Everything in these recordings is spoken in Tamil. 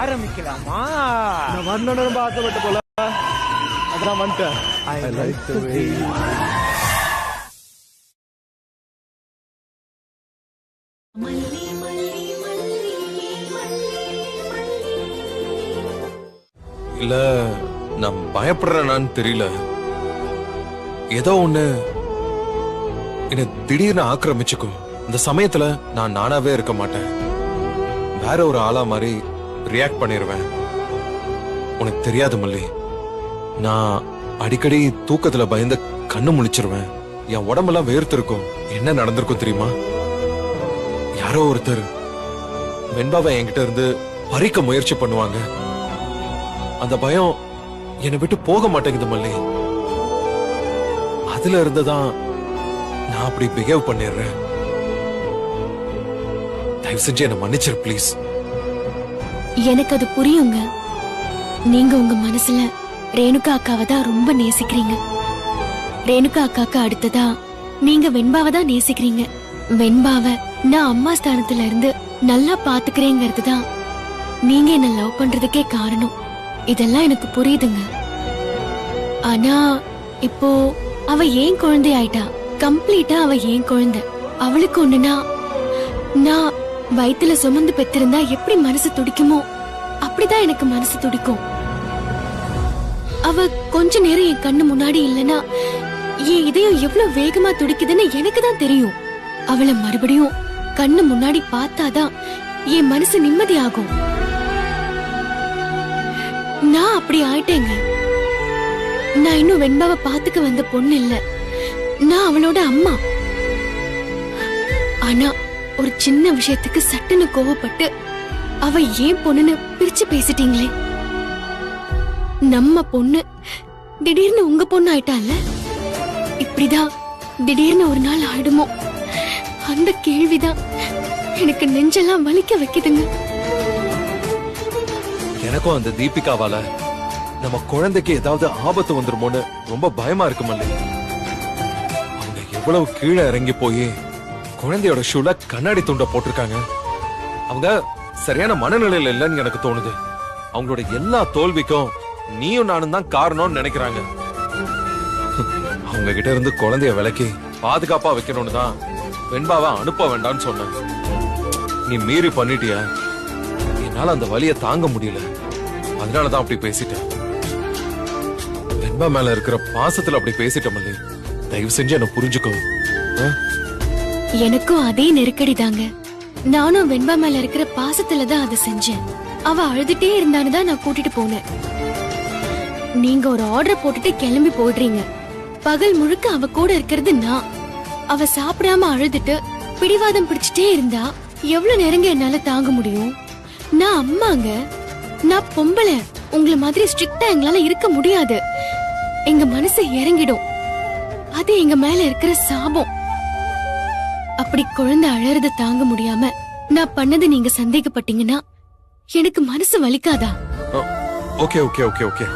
ஆரம்பிக்கலாமா? நான் வரணும்னு ரொம்ப ஆசைப்பட்ட போல அதான் வந்துட்டேன். I like the way you... இல்ல நான் பயப்படுறேனான்னு தெரியல. ஏதோ ஒண்ணு என்ன திடீர்னு ஆக்கிரமிச்சுக்கும். இந்த சமயத்துல நான் நானாவே இருக்க மாட்டேன். வேற ஒரு ஆளா மாதிரி ரியாக்ட் பண்ணிருவேன். உனக்கு தெரியாது மல்லி, நான் அடிக்கடி தூக்கத்துல பயந்து கண்ணு முழிச்சிருவேன். என் உடம்பெல்லாம் வேர்த்து இருக்கும். என்ன நடந்திருக்கும் தெரியுமா? யாரோ ஒருத்தர் வெண்பாவை என்கிட்ட இருந்து பறிக்க முயற்சி பண்ணுவாங்க. அந்த பயம் என்னை விட்டு போக மாட்டேங்குது மல்லி. அதுல இருந்துதான் நான் அப்படி பிஹேவ் பண்ணிடுறேன். தயவு செஞ்சு என்ன மன்னிச்சிரு ப்ளீஸ். எனக்கு அது புரியுங்க. நீங்க உங்க மனசுல ரேணுகா அக்காவை தான் ரொம்ப நேசிக்கிறீங்க. ரேணுகா அக்காக்கு அடுத்ததா நீங்க வெண்பாவை தான் நேசிக்கிறீங்க. வெண்பாவை நான் அம்மா ஸ்தானத்துல இருந்து நல்லா பாத்துக்கிறேங்கிறது தான் நீங்க என்ன லவ் பண்றதுக்கே காரணம். இதெல்லாம் எனக்கு புரியுதுங்க. ஆனா இப்போ அவ ஏன் குழந்தை ஆயிட்டா. கம்ப்ளீட்டா அவ ஏன் குழந்தை. அவளுக்கு ஒண்ணுனா நான் வயித்துல சுமந்து பெற்றிருந்தா எப்படி மனசு துடிக்குமோ அப்படிதான் எனக்கு மனசு துடிக்கும். அவ கொஞ்ச நேரம் என் கண்ணு முன்னாடி இல்லனா என் இதயம் எவ்வளவு வேகமா துடிக்குதுன்னு எனக்கு தான் தெரியும். அவளை மறுபடியும் கண்ணு முன்னாடி பார்த்தாதான் என் மனசு நிம்மதி ஆகும். நான் அப்படி ஆயிட்டேங்க. நான் இன்னும் வெண்பாவை பாத்துக்க வந்த பொண்ணு இல்ல. நான் அவளோட அம்மா. ஆனா ஒரு சின்ன விஷயத்துக்கு சட்டுன்னு கோவப்பட்டு அவ ஏன் பொண்ணுன்னு பிரிச்சு பேசிட்டீங்களே. நம்ம பொண்ணு திடீர்னு உங்க பொண்ணு ஆயிட்டால. இப்படிதான் திடீர்னு ஒரு நாள் ஆயிடுமோ அந்த கேள்விதான் எனக்கு நெஞ்செல்லாம் வலிக்க வைக்குதுங்க. எனக்கும் அந்த தீபிகாவால நம்ம குழந்தைக்கு ஏதாவது ஆபத்து வந்துருமோன்னு ரொம்ப பயமா இருக்கு மல்லி. அவங்க எவ்வளவு கீழே இறங்கி போய் குழந்தையோட ஷூல கண்ணாடி துண்ட போட்டிருக்காங்க. அவங்க சரியான மனநிலையில இல்லைன்னு எனக்கு தோணுது. அவங்களோட எல்லா தோல்விக்கும் நீயும் நானும் தான் காரணம்னு நினைக்கிறாங்க. அவங்க கிட்ட இருந்து குழந்தைய விலக்கி பாதுகாப்பா வைக்கணும்னு தான் வெண்பாவை அனுப்ப வேண்டாம்னு சொன்னேன். நீ மீறி பண்ணிட்டியா? என்னால அந்த வலியை தாங்க முடியல. அதனாலதான் அப்படி பேசிட்டேன். வெண்பா மேல இருக்கிற பாசத்துல அப்படி பேசிட்டேன் மல்லி. தயவு செஞ்சு என்ன புரிஞ்சுக்கோ. எனக்கும் அதே நெருக்கடி தாங்க. நானும் வெண்பா மேல இருக்கிற பாசத்துலதான் அதை செஞ்சேன். அவ அழுதுட்டே இருந்தான்னு தான் நான் கூட்டிட்டு போனேன். நீங்க ஒரு ஆர்டர் போட்டுட்டு கிளம்பி போடுறீங்க. பகல் முழுக்க அவ கூட இருக்கிறது நான். அவ சாப்பிடாம அழுதுட்டு பிடிவாதம் பிடிச்சிட்டே இருந்தா எவ்வளவு நேரங்க என்னால தாங்க முடியும்? நான் அம்மாங்க. நான் பொம்பளை. உங்களை மாதிரி ஸ்ட்ரிக்டா எங்களால இருக்க முடியாது. எங்க மனசு இறங்கிடும். அது எங்க மேல இருக்கிற சாபம். அப்படி குழந்தை அழறத தாங்க முடியாம நான் பண்ணது நீங்க சந்தேகப்பட்டீங்கன்னா எனக்கு மனசு வலிக்காதா? Okay okay okay okay.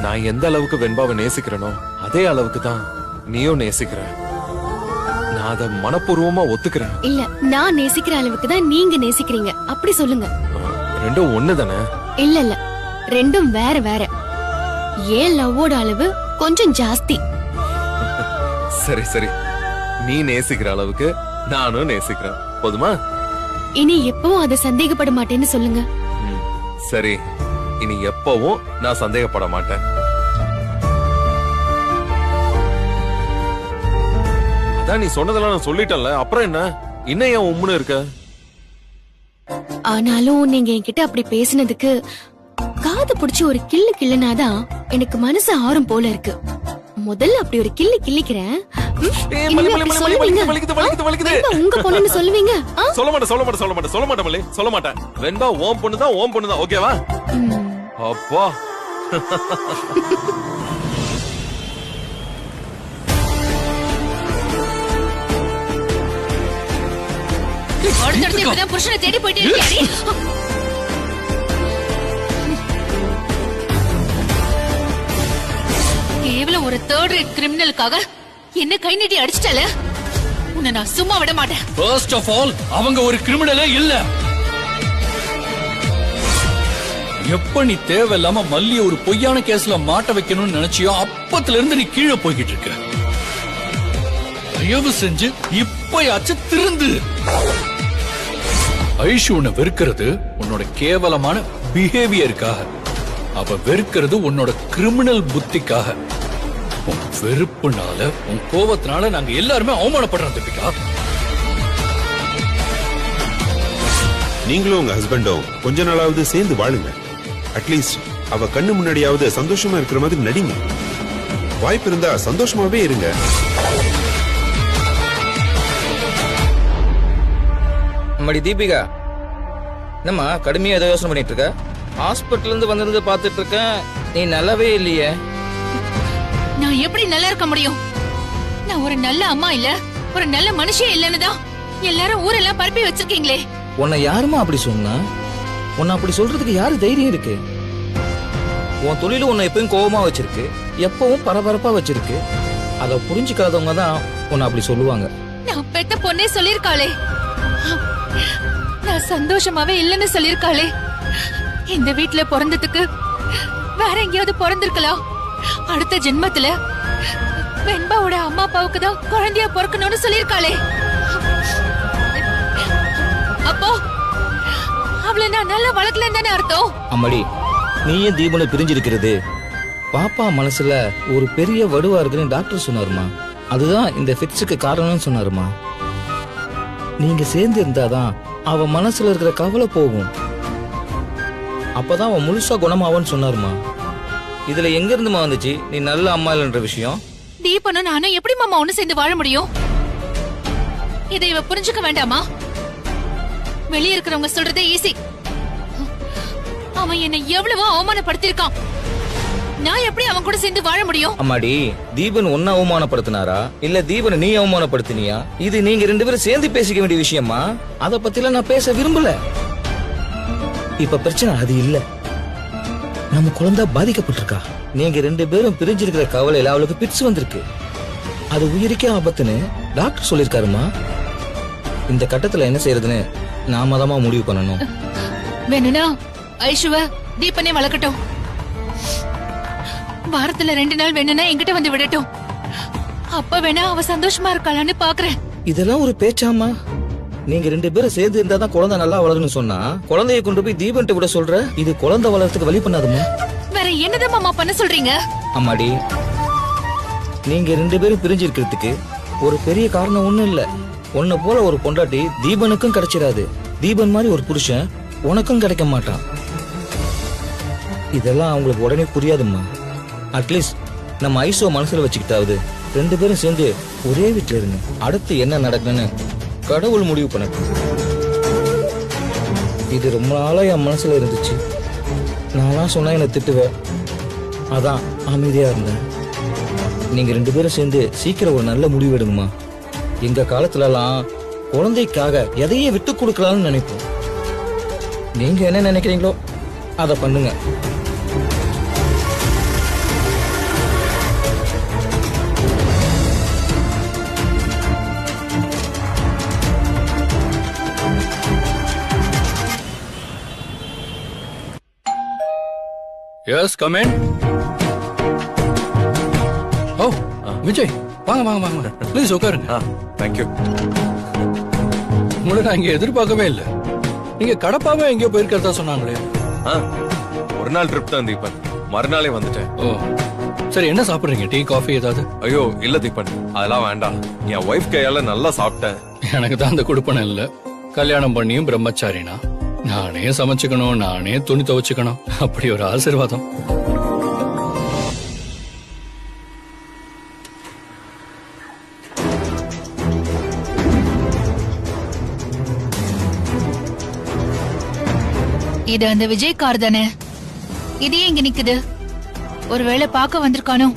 நான் எந்த அளவுக்கு வெண்பாவை நேசிக்கிறேனோ அதே அளவுக்கு தான் நீயும் நேசிக்கிற. நான் அதை மனப்பூர்வமா ஒத்துக்கிறேன். இல்ல, நான் நேசிக்கிற அளவுக்கு தான் நீங்க நேசிக்கிறீங்க. அப்படி சொல்லுங்க. ரெண்டும் ஒண்ணு தானே? இல்ல இல்ல, ரெண்டும் வேற வேற. ஏன் லவ்வோட அளவு கொஞ்சம் ஜாஸ்தி. சரி சரி, நீ நேசிக்கிற அளவுக்கு நானும் நேசிக்கிறேன். போதுமா? இனி எப்பவும் அதை சந்தேகப்பட மாட்டேன்னு சொல்லுங்க. சரி, இனி எப்பவும் நான் சந்தேகப்பட மாட்டேன். அதான் நீ சொன்னதெல்லாம் நான் சொல்லிட்டேன்ல, அப்புறம் என்ன? இன்னும் ஏன் உம்முன்னு இருக்க? ஆனாலும் நீங்க என்கிட்ட அப்படி பேசினதுக்கு காது புடிச்சு ஒரு கிள்ளு கிள்ளுனாதான் எனக்கு மனசு ஆறும் போல இருக்கு. முதல்ல அப்படி ஒரு கிள்ளி கிள்ளிக்கிறேன். உங்க பொண்ணுன்னு சொல்லுவீங்க? சொல்ல மாட்டேன் சொல்ல மாட்டேன் சொல்ல மாட்டேன் சொல்ல மாட்டேன் மல்லி, சொல்ல மாட்டேன். வெண்பா ஓம் பொண்ணுதான், ஓம் பொண்ணுதான். ஓகேவா? அப்பா புருஷனை தேடி போயிட்டே இருக்கியாடி? கேவலம் ஒரு தேர்ட் ரேட் கிரிமினலுக்காக என்ன கை நீட்டி அடிச்சிட்டல. உன்னை நான் சும்மா விட மாட்டேன். ஃபர்ஸ்ட் ஆஃப் ஆல் அவங்க ஒரு கிரிமினலே இல்ல. எப்ப நீ தேவையில்லாம மல்லிய ஒரு பொய்யான கேஸ்ல மாட்ட வைக்கணும்னு நினைச்சியோ அப்பத்துல இருந்து நீ கீழே போய்கிட்டு இருக்க. தயவு செஞ்சு இப்பயாச்சும் திருந்து. ஐஷு உன்னை வெறுக்கிறது உன்னோட கேவலமான பிஹேவியருக்காக. அவ வெறுக்கிறது உன்னோட கிரிமினல் புத்திக்காக. உன் வெறுப்புனால உன் கோபத்தினால நாங்க எல்லாருமே அவமானப்படுறோம் தீபிகா. நீங்களும் உங்க ஹஸ்பண்டும் கொஞ்ச நாளாவது சேர்ந்து வாழுங்க. அட்லீஸ்ட் அவ கண்ணு முன்னாடியாவது சந்தோஷமா இருக்கிற மாதிரி நடிங்க. வாய்ப்பு இருந்தா சந்தோஷமாவே இருங்க. நம்மடி தீபிகா, என்னம்மா கடுமையா ஏதோ யோசனை பண்ணிட்டு இருக்க? ஹாஸ்பிட்டல் இருந்து வந்திருந்து பாத்துட்டு இருக்க, நீ நல்லாவே இல்லையே. நான் எப்படி நல்லா இருக்க முடியும்? நான் ஒரு நல்ல அம்மா இல்ல, ஒரு நல்ல மனுஷியே இல்லன்னு தான் எல்லாரும் ஊரெல்லாம் பரப்பி வச்சிருக்கீங்களே. உன்னை யாருமா அப்படி சொன்னா? உன்னை அப்படி சொல்றதுக்கு யாரு தைரியம் இருக்கு? உன் தொழிலும் உன்னை எப்பவும் கோபமா வச்சிருக்கு, எப்பவும் பரபரப்பா வச்சிருக்கு. அத புரிஞ்சுக்காதவங்க தான் உன்னை அப்படி சொல்லுவாங்க. நான் பெத்த பொண்ணே சொல்லிருக்காளே, நான் சந்தோஷமாவே இல்லன்னு சொல்லிருக்காளே. இந்த வீட்ல பிறந்ததுக்கு வேற எங்கேயாவது பிறந்திருக்கலாம். அடுத்த ஜென்மத்துல வெண்பாவோட அம்மா அப்பாவுக்கு தான் குழந்தையா பிறக்கணும்னு சொல்லிருக்காளே. அப்போ அவளை நான் நல்லா வளர்க்கலன்னு தானே அர்த்தம்? அம்மாடி, நீயும் தீபனும் பிரிஞ்சிருக்கிறது பாப்பா மனசுல ஒரு பெரிய வடுவா இருக்குன்னு டாக்டர் சொன்னாருமா. அதுதான் இந்த ஃபிக்ஸுக்கு காரணம்னு சொன்னாருமா. நீங்க சேர்ந்து இருந்தாதான் அவ மனசுல இருக்கிற கவலை போகும். அப்பதான் அவன் முழுசா குணமாவன்னு சொன்னாருமா. இதுல எங்க இருந்துமா வந்துச்சு நீ நல்ல அம்மா இல்லைன்ற விஷயம்? தீபனும் நானும் எப்படி மாமா ஒண்ணு சேர்ந்து வாழ முடியும்? இதை இவ புரிஞ்சுக்க வேண்டாமா? வெளியே இருக்கிறவங்க சொல்றதே ஈஸி. அவன் என்னை எவ்வளவோ அவமானப்படுத்திருக்கான். நான் எப்படி அவன் கூட சேர்ந்து வாழ முடியும்? அம்மாடி, தீபன் ஒன்ன அவமானப்படுத்தினாரா இல்ல தீபனை நீ அவமானப்படுத்தினியா? இது நீங்க ரெண்டு பேரும் சேர்ந்து பேசிக்க வேண்டிய விஷயமா? அத பத்திலாம் நான் பேச விரும்பல. இப்ப பிரச்சனை அது இல்ல. நம்ம குழந்தை பாதிக்கப்பட்டிருக்கா. நீங்க ரெண்டு பேரும் பிரிஞ்சிருக்கிற கவலையில அவளுக்கு பிட்ஸ் வந்திருக்கு. அது உயிருக்கே ஆபத்துன்னு டாக்டர் சொல்லிருக்காருமா. இந்த கட்டத்துல என்ன செய்யறதுன்னு நாம தான் முடிவு பண்ணணும். வேணும்னா ஐஷுவ தீபனே வளர்க்கட்டும். வாரத்துல 2 நாள் வேணும்னா என்கிட்ட வந்து விடட்டும். அப்ப வேணா அவ சந்தோஷமா இருக்காளான்னு பாக்குறேன். இதெல்லாம் ஒரு பேச்சாமா? நீங்க ரெண்டு பேரும் சேர்ந்து இருந்தாதான் குழந்தை நல்லா வளருன்னு சொன்னா குழந்தைய கொண்டு போய் தீபன்ட்ட விட சொல்ற? இது குழந்தை வளர்றதுக்கு வழி பண்ணாதுமா. வேற என்னதான் மாமா பண்ண சொல்றீங்க? அம்மாடி, நீங்க ரெண்டு பேரும் பிரிஞ்சிருக்கிறதுக்கு ஒரு பெரிய காரணம் ஒண்ணும் இல்ல. உன்னை போல ஒரு பொண்டாட்டி தீபனுக்கும் கிடைச்சிடாது. தீபன் மாதிரி ஒரு புருஷன் உனக்கும் கிடைக்க மாட்டான். இதெல்லாம் அவங்களுக்கு உடனே புரியாதும்மா. அட்லீஸ்ட் நம்ம ஐசோ மனசுல வச்சுக்கிட்டாவது ரெண்டு பேரும் சேர்ந்து ஒரே வீட்டுல இருங்க. அடுத்து என்ன நடக்குன்னு கடவுள் முடிவு பண்ணட்டும். இது ரொம்ப நாளா என் மனசுல இருந்துச்சு. நான்லாம் சொன்னா என்ன திட்டுவேன், அதான் அமைதியா இருந்தேன். நீங்க ரெண்டு பேரும் சேர்ந்து சீக்கிரம் ஒரு நல்ல முடிவு எடுங்கம்மா. எங்க காலத்துலலாம் குழந்தைக்காக எதையே விட்டு கொடுக்கலாம்னு நினைப்போம். நீங்க என்ன நினைக்கிறீங்களோ அதை பண்ணுங்க. Yes come in. Oh Vijay, வாங்க வாங்க வாங்க, ப்ளீஸ் உட்காருங்க. தேங்க்யூ. உங்களை நான் இங்க எதிர்பார்க்கவே இல்லை. நீங்க கடப்பாவே எங்கேயோ போயிருக்கிறதா சொன்னாங்களே. ஒரு நாள் ட்ரிப் தான் தீபன், மறுநாளே வந்துட்டேன். ஓ சரி, என்ன சாப்பிடுறீங்க? டீ காஃபி ஏதாவது? ஐயோ இல்ல தீபன், அதெல்லாம் வேண்டாம். என் ஒய்ஃப் கையால நல்லா சாப்பிட்டேன். எனக்கு தான் அந்த குடுப்பனை இல்ல. கல்யாணம் பண்ணியும் பிரம்மச்சாரினா நானே சமைச்சுக்கணும், நானே துணி துவைச்சுக்கணும். அப்படி ஒரு ஆசீர்வாதம். இது அந்த விஜய் கார் தானே? இது ஏன் இங்க நிக்குது? ஒருவேளை பார்க்க வந்திருக்கானோ?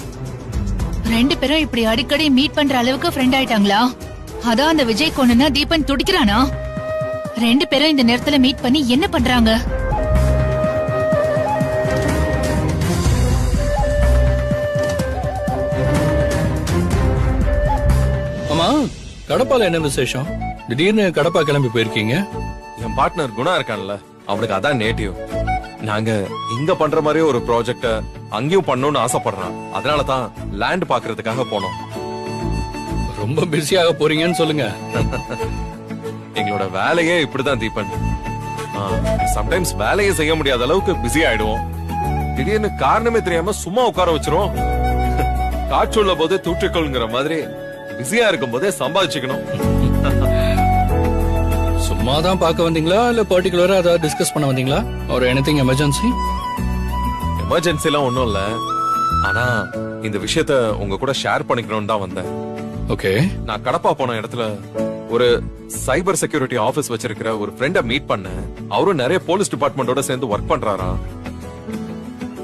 2 பேரும் இப்படி அடிக்கடி மீட் பண்ற அளவுக்கு ஃப்ரெண்ட் ஆயிட்டாங்களா? அதான் அந்த விஜய் கொண்டுனா தீபன் துடிக்கிறானா? 2 பேரும் இந்த நேரத்துல மீட் பண்ணி என்ன பண்றாங்க? ஆமா, கடப்பால என்ன விசேஷம்? திடீர்னு கடப்பா கிளம்பி போயிருக்கீங்க? என் பார்ட்னர் குணா இருக்கான்ல, அவனுக்கு அதான் நேட்டிவ். நாங்க இங்க பண்ற மாதிரியே ஒரு ப்ராஜெக்ட அங்கேயும் பண்ணணும்னு ஆசைப்படுறான். அதனாலதான் லேண்ட் பாக்குறதுக்காக போனோம். ரொம்ப பிஸியாக போறீங்கன்னு சொல்லுங்க. எங்களோட வேலையே இப்படிதான் தீபன். சம்டைம்ஸ் வேலையை செய்ய முடியாத அளவுக்கு பிஸி ஆயிடுவோம். திடீர்னு காரணமே தெரியாம சும்மா உட்கார வச்சிரும். காற்றுள்ள போதே தூற்றிக்கொள்ங்கிற மாதிரி பிஸியா இருக்கும் போதே சம்பாதிச்சுக்கணும். சும்மா தான் பார்க்க வந்தீங்களா இல்ல பர்டிகுலரா ஏதாவது டிஸ்கஸ் பண்ண வந்தீங்களா? ஒரு எனிதிங் எமர்ஜென்சி? எமர்ஜென்சி எல்லாம் ஒண்ணும் இல்ல. ஆனா இந்த விஷயத்த உங்க கூட ஷேர் பண்ணிக்கணும்னு தான் வந்தேன். ஓகே. நான் கடப்பா போன இடத்துல ஒரு சைபர் செக்யூரிட்டி ஆபீஸ் வச்சிருக்கிற ஒரு ஃப்ரெண்ட மீட் பண்ணேன். அவரும் நிறைய போலீஸ் டிபார்ட்மெண்டோட சேர்ந்து ஒர்க் பண்றாராம்.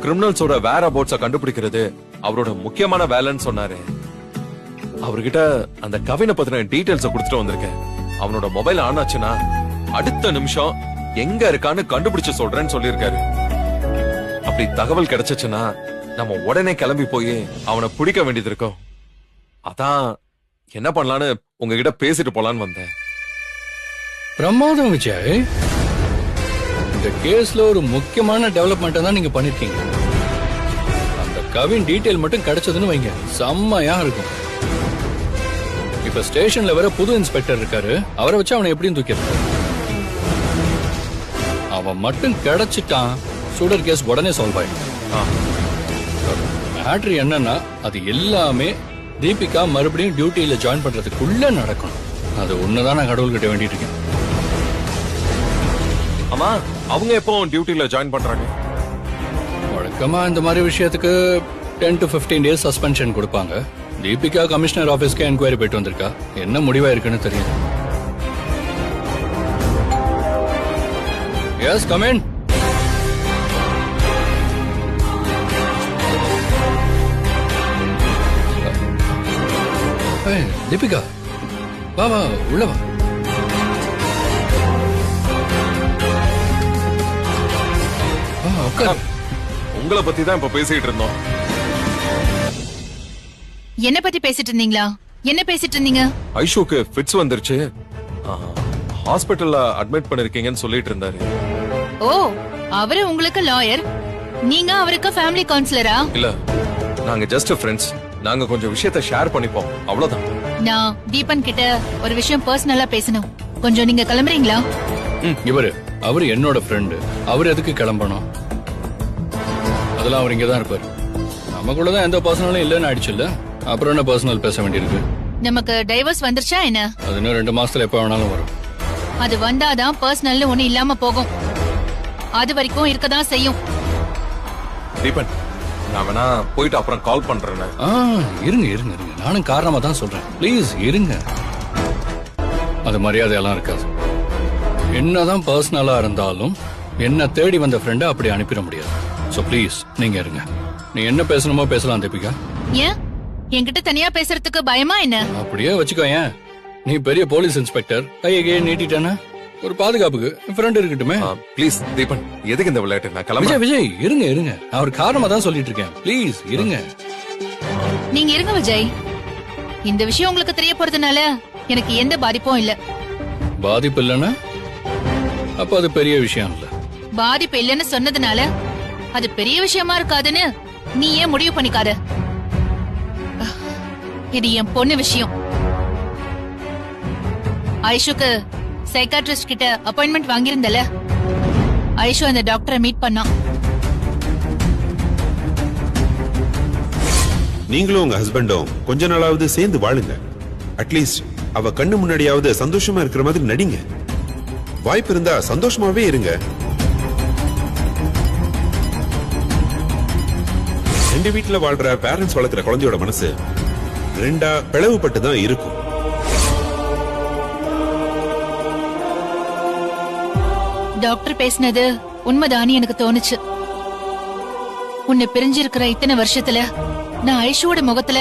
கிரிமினல்ஸோட வேர் அபவுட்ஸ கண்டுபிடிக்கிறது அவரோட முக்கியமான வேலைன்னு சொன்னாரு. அவர்கிட்ட அந்த கவினை பத்தின டீடைல்ஸ கொடுத்துட்டு வந்திருக்கேன். அவனோட மொபைல் ஆன் ஆச்சுன்னா அடுத்த நிமிஷம் எங்க இருக்கான்னு கண்டுபிடிச்சு சொல்றேன்னு சொல்லியிருக்காரு. அப்படி தகவல் கிடைச்சுச்சுன்னா நம்ம உடனே கிளம்பி போய் அவனை பிடிக்க வேண்டியது இருக்கும். அதான் என்ன பண்ணலான்னு உங்ககிட்ட பேசிட்டு போலான்னு வந்தேன். பிரமாதம் விஜய். இந்த கேஸ்ல ஒரு முக்கியமான டெவலப்மெண்ட் தான் நீங்க பண்ணிருக்கீங்க. அந்த கவின் டீடைல் மட்டும் கிடைச்சதுன்னு வைங்க, செம்மையா இருக்கும். இப்ப ஸ்டேஷன்ல வேற புது இன்ஸ்பெக்டர் இருக்காரு. அவரை வச்சு அவனை எப்படியும் தூக்கிடுறாரு. அவன் மட்டும் கிடைச்சிட்டான், சூடர் கேஸ் உடனே சால்வ் ஆயிடும். மேட்ரு என்னன்னா அது எல்லாமே தீபிகா மறுபடியும் டியூட்டியில ஜாயின் பண்றதுக்குள்ள நடக்கணும். அது ஒண்ணுதான் நான் கடவுள்கிட்ட வேண்டிட்டு இருக்கேன். ஆமா, அவங்க எப்போ டியூட்டில ஜாயின் பண்றாங்க? வழக்கமா இந்த மாதிரி விஷயத்துக்கு 10 to 15 days சஸ்பென்ஷன் கொடுப்பாங்க. தீபிகா கமிஷனர் ஆபீஸ்க்கு என்கொயரி போயிட்டு வந்திருக்கா. என்ன முடிவா இருக்குன்னு தெரியும். எஸ், கம் இன். தீபிகா வா வா, உள்ள வா. உங்களை பத்தி தான் இப்ப பேசிட்டு இருந்தோம். என்ன பத்தி பேசிட்டு இருந்தீங்களா? என்ன பேசிட்டு இருந்தீங்க? ஐஷுக்கு ஃபிட்ஸ் வந்துருச்சு, ஹாஸ்பிடல்ல அட்மிட் பண்ணிருக்கீங்கன்னு சொல்லிட்டு இருந்தாரு. ஓ, அவரு உங்களுக்கு லாயர், நீங்க அவருக்கு ஃபேமிலி கவுன்சிலரா? இல்ல, நாங்க ஜஸ்ட் ஃப்ரெண்ட்ஸ். நாங்க கொஞ்சம் விஷயத்தை ஷேர் பண்ணிப்போம், அவ்வளவுதான். நான் தீபன் கிட்ட ஒரு விஷயம் பர்சனலா பேசணும். கொஞ்சம் நீங்க கிளம்புறீங்களா? இவரு அவரு என்னோட ஃப்ரெண்டு. அவர் எதுக்கு கிளம்பணும்? அதெல்லாம் அவர் இங்கதான் இருப்பாரு. நமக்குள்ளதான் எந்த பர்சனலும் இல்லன்னு ஆயிடுச்சுல்ல, அப்புறம் என்ன பர்சனல் பேச வேண்டியிருக்கு? நமக்கு டைவர்ஸ் வந்துருச்சா என்ன? அது இன்னும் 2 மாசத்துல எப்ப வேணாலும் வரும். அது வந்தாதான் பர்சனல்னு ஒண்ணு இல்லாம போகும். அது வரைக்கும் இருக்கதான் செய்யும். தீபன், நான் வேணா போயிட்டு அப்புறம் கால் பண்றேன். இருங்க இருங்க இருங்க, நானும் காரணமா தான் சொல்றேன். ப்ளீஸ் இருங்க. அது மரியாதையெல்லாம் இருக்காது. என்னதான் பர்சனலா இருந்தாலும் என்ன தேடி வந்த ஃப்ரெண்ட அப்படி அனுப்பிட முடியாது. சோ ப்ளீஸ் நீங்க இருங்க. நீ என்ன பேசணுமோ பேசலாம் தீபிகா. ஏன் என்கிட்ட தனியா பேசுறதுக்கு பயமா என்ன? அப்படியே வச்சுக்கோ. ஏன், நீ பெரிய போலீஸ் இன்ஸ்பெக்டர், கையை நீட்டிட்டானா ஒரு பாதுகாப்புக்கு ஃப்ரெண்ட் இருக்கட்டுமே. ப்ளீஸ் தீபன், எதுக்கு இந்த விளையாட்டு? நான் கிளம்புறேன். விஜய் இருங்க இருங்க, நான் ஒரு காரணமா தான் சொல்லிட்டு இருக்கேன். ப்ளீஸ் இருங்க. நீங்க இருங்க விஜய். இந்த விஷயம் உங்களுக்கு தெரிய போறதுனால எனக்கு எந்த பாதிப்பும் இல்ல. பாதிப்பு இல்லைன்னா அப்ப அது பெரிய விஷயம் இல்ல. பாதிப்பு இல்லைன்னு சொன்னதுனால அது பெரிய விஷயமா இருக்காதுன்னு நீ ஏன் முடிவு பண்ணிக்காத. இது என் பொண்ணு விஷயம். ஐஷுக்கு சைக்காட்ரிஸ்ட் கிட்ட அப்பாயின்மெண்ட் வாங்கியிருந்தல, ஐஷு அந்த டாக்டரை மீட் பண்ணா. நீங்களும் உங்க ஹஸ்பண்டும் கொஞ்ச நாளாவது சேர்ந்து வாழுங்க. அட்லீஸ்ட் அவ கண்ணு முன்னாடியாவது சந்தோஷமா இருக்கிற மாதிரி நடிங்க. வாய்ப்பு இருந்தா சந்தோஷமாவே இருங்க. ரெண்டு வீட்டுல வாழ்ற பேரண்ட்ஸ் வளர்க்கிற குழந்தையோட மனசு ரெண்டா பிளவுபட்டு தான் இருக்கும். டாக்டர் பேசினது உண்மைதானு எனக்கு தோணுச்சு. உன்னை பிரிஞ்சிருக்கிற இத்தனை வருஷத்துல நான் ஐஷுவோட முகத்துல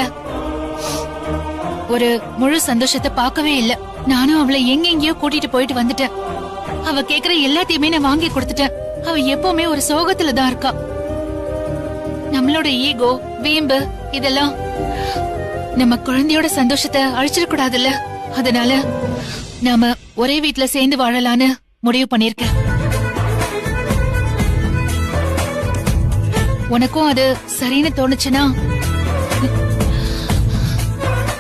ஒரு முழு சந்தோஷத்தை பார்க்கவே இல்ல. நானும் அவளை எங்கெங்கயோ கூட்டிட்டு போயிட்டு வந்துட்டேன். அவ கேக்குற எல்லாத்தையுமே நான் வாங்கி கொடுத்துட்டேன். அவ எப்பவுமே ஒரு சோகத்துல தான் இருக்கா. நம்மளோட ஈகோ, வீம்பு இதெல்லாம் நம்ம குழந்தையோட சந்தோஷத்தை அழிச்சிடக்கூடாதுல்ல. அதனால நாம ஒரே வீட்டுல சேர்ந்து வாழலான்னு முடிவு பண்ணிருக்கேன். உனக்கும் அது சரின்னு தோணுச்சுன்னா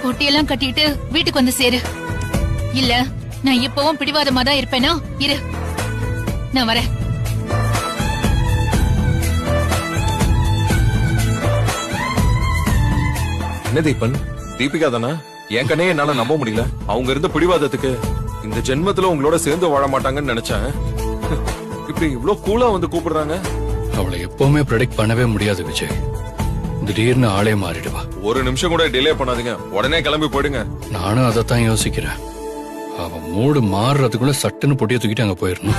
பொட்டியெல்லாம் கட்டிட்டு வீட்டுக்கு வந்து சேரு. இல்ல நான் இப்பவும் பிடிவாதமா தான் இருப்பேனா? இரு, நான் வரேன். என்ன தீபன், தீபிகா தானே? என் கண்ணே என்னால நம்ப முடியல. அவங்க இருந்த பிடிவாதத்துக்கு இந்த ஜென்மத்துல உங்களோட சேர்ந்து வாழ மாட்டாங்கன்னு நினைச்சேன். இப்படி இவ்ளோ கூலா வந்து கூப்பிடுறாங்க. அவளை எப்பவுமே ப்ரெடிக்ட் பண்ணவே முடியாது விஜய். திடீர்னு ஆளே மாறிடுவா. ஒரு நிமிஷம் கூட டிலே பண்ணாதீங்க, உடனே கிளம்பி போயிடுங்க. நானும் அதைத்தான் யோசிக்கிறேன். அவ மூடு மாறுறதுக்குள்ள சட்டுன்னு பொட்டியை தூக்கிட்டு அங்க போயிடணும்.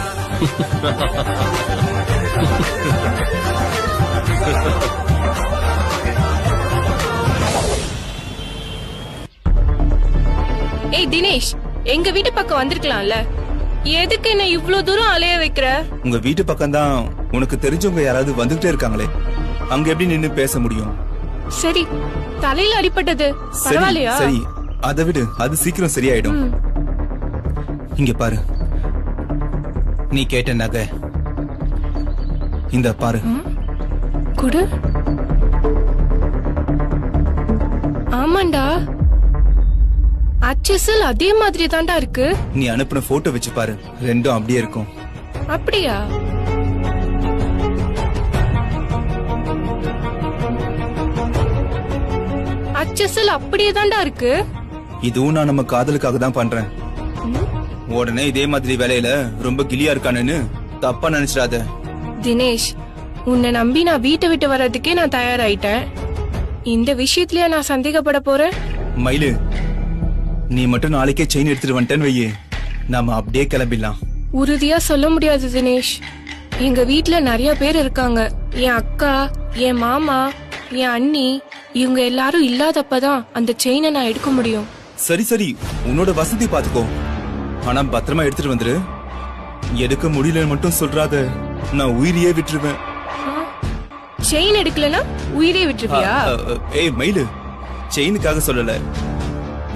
ஏய் தினேஷ், எங்க வீட்டு பக்கம் வந்திருக்கலாம்ல, எதுக்கு என்ன இவ்ளோ தூரம் அலைய வைக்கிற? உங்க வீட்டு பக்கம் தான் உனக்கு தெரிஞ்சவங்க யாராவது வந்துகிட்டே இருக்காங்களே, அங்க எப்படி நின்னு பேச முடியும்? சரி, தலையில அடிபட்டது சரி பரவாயில்லையா? சரி, அதை விடு, அது சீக்கிரம் சரியாயிடும். இங்க பாரு, நீ கேட்ட நகை இந்த பாரு. குடு. ஆமாண்டா, அச்சசல் அதே மாதிரி தான்டா இருக்கு. நீ அனுப்புன போட்டோ வச்சு பாரு, ரெண்டும் அப்படியே இருக்கும். அப்படியா? அச்சசல் அப்படியே தான்டா இருக்கு. இதுவும் நான் நம்ம காதலுக்காக தான் பண்றேன். உடனே இதே மாதிரி வேலையில ரொம்ப கிளியா இருக்கானுன்னு தப்பா நினைச்சிடாத. தினேஷ், உன்னை நம்பி நான் வீட்டை விட்டு வர்றதுக்கே நான் தயாராயிட்டேன். இந்த விஷயத்திலயா நான் சந்தேகப்பட போறேன்? மயிலு, நீ மட்டும் நாளைக்கே செயின் எடுத்துட்டு வந்துட்டேன்னு வையே, நாம அப்படியே கிளம்பிடலாம். உறுதியா சொல்ல முடியாது தினேஷ். எங்க வீட்ல நிறைய பேர் இருக்காங்க. என் அக்கா, என் மாமா, என் அண்ணி, இவங்க எல்லாரும் இல்லாதப்பதான் அந்த செயினை நான் எடுக்க முடியும். சரி சரி, உன்னோட வசதி பாத்துக்கோ, ஆனா பத்திரமா எடுத்துட்டு வந்துரு. எடுக்க முடியலன்னு மட்டும் சொல்றாத, நான் உயிரையே விட்டுருவேன். செயின் எடுக்கலனா உயிரே விட்டுருவியா? ஏய் மயிலு, செயினுக்காக சொல்லல.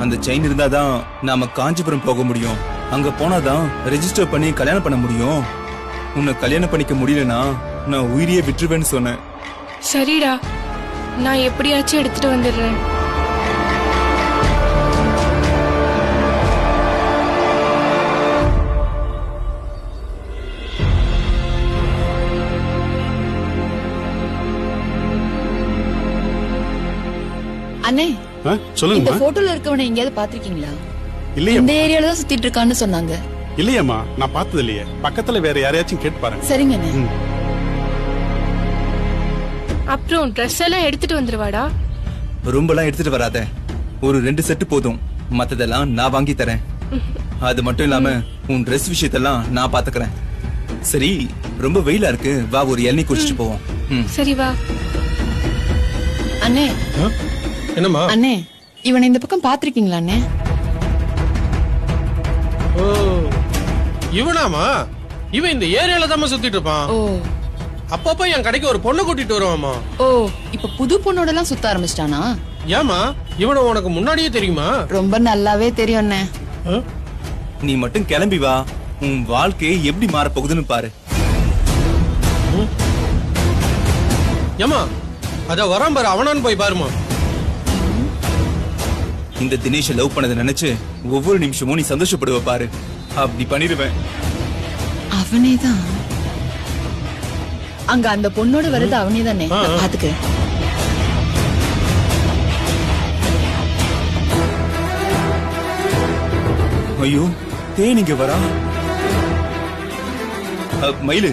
அந்த செயின் இருந்தாதான் நாம காஞ்சிபுரம் போக முடியும். அங்க போனாதான் ரெஜிஸ்டர் பண்ணி கல்யாணம் பண்ண முடியும். உன்னை கல்யாணம் பண்ணிக்க முடியலனா நான் உயிரையே விட்டுருவேன்னு சொன்னேன். சரிடா, நான் எப்படியாச்சும் எடுத்துட்டு வந்துடுறேன். அண்ணே, இந்த சொல்லுங்க. போட்டோல இருக்கவனை எங்கயாவது பாத்திருக்கீங்களா? இல்லையா? இந்த ஏரியால தான் சுத்திட்டு இருக்கான்னு சொன்னாங்க. இல்லையம்மா, நான் பார்த்தது இல்லையே. பக்கத்துல வேற யாரையாச்சும் கேட்டு பாருங்க. சரிங்க அண்ணே. அப்புறம் ட்ரெஸ் எல்லாம் எடுத்துட்டு வந்துருவாடா. ரொம்பலாம் எடுத்துட்டு வராத, ஒரு 2 செட்டு போதும். மத்ததெல்லாம் நான் வாங்கி தரேன். அது மட்டும் இல்லாம உன் ட்ரெஸ் விஷயத்தெல்லாம் நான் பாத்துக்கிறேன். சரி, ரொம்ப வெயிலா இருக்கு, வா ஒரு இளநீ குடிச்சிட்டு போவோம். சரி வா. அண்ணே, என்னம்மா? அண்ணே, இவனை இந்த பக்கம் பாத்திருக்கீங்களா அண்ணே? ஓ, இவனாமா? இவன் இந்த ஏரியால தான் சுத்திட்டு இருப்பான். ஓ, அப்பப்ப என் கடைக்கு ஒரு பொண்ணு கூட்டிட்டு வருவாமா. ஓ, இப்ப புது பொண்ணோட எல்லாம் சுத்த ஆரம்பிச்சிட்டானா? ஏமா, இவனை உனக்கு முன்னாடியே தெரியுமா? ரொம்ப நல்லாவே தெரியும் அண்ணே. நீ மட்டும் கிளம்பி வா, உன் வாழ்க்கையை எப்படி மாற போகுதுன்னு பாரு. ஏமா, அத வரான் பாரு, அவனான்னு போய் பாருமா. இந்த தினேஷ லவ் பண்ணதை நினைச்சு ஒவ்வொரு நிமிஷமும் நீ சந்தோஷப்படுவ பாரு. அப்படி பண்ணிடுவேன். அவனேதான். அங்க அந்த பொண்ணோட வருது அவனேதானே, பாத்துக்க. ஐயோ, தேன் இங்க வரா. மயிலு,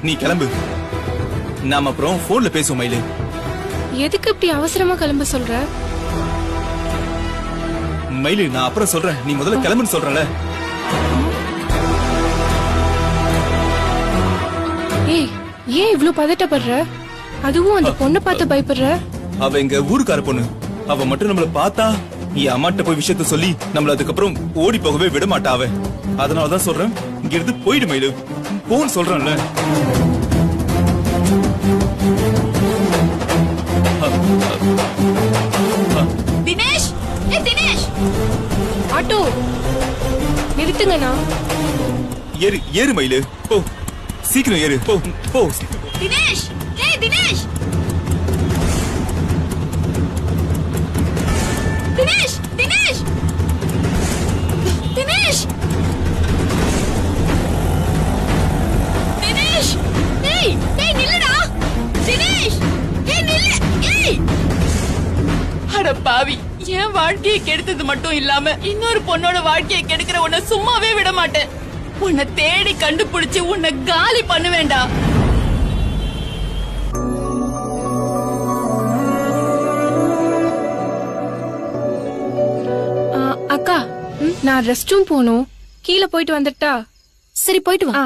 நீ கிளம்பு, நாம அப்புறம் போன்ல பேசுவோம். மயிலு, எதுக்கு இப்படி அவசரமா கிளம்ப சொல்ற? மயிலு, நான் அப்புறம் சொல்றேன், நீ முதல்ல கிளம்புன்னு சொல்றல. ஏய், ஏன் இவ்ளோ பதட்டப்படுற? அதுவும் அந்த பொண்ணை பார்த்து பயப்படுற? அவ எங்க ஊருக்கார பொண்ணு. அவ மட்டும் நம்மள பார்த்தா என் அம்மாட்ட போய் விஷயத்த சொல்லி நம்மள அதுக்கப்புறம் ஓடி போகவே விட மாட்டா அவ. அதனாலதான் சொல்றேன், இங்க இருந்து போயிடு மயிலு, போன்னு சொல்றேன்ல. தினேஷ், ஏ தினேஷ், ஆட்டோ நிறுத்துங்கண்ணா. ஏறு ஏறு மயிலு, போ, சீக்கிரம் ஏறு, போ போ. தினேஷ், ஏய் தினேஷ். தினேஷ் தினேஷ் தினேஷ் தினேஷ் ஏய் ஏய் நில்லுடா தினேஷ் ஏய் நில்லு ஏய் அட பாவி என் வாழ்க்கையை கெடுத்தது மட்டும் இல்லாம இன்னொரு பொண்ணோட வாழ்க்கையை கெடுக்கிற உன்னை சும்மாவே விட மாட்டேன். உன்னை தேடி கண்டுபிடிச்சு உன்னை காலி பண்ணுவேண்டா. அக்கா நான் ரெஸ்ட் ரூம் போகணும், கீழே போயிட்டு வந்துட்டா? சரி போயிட்டு வா.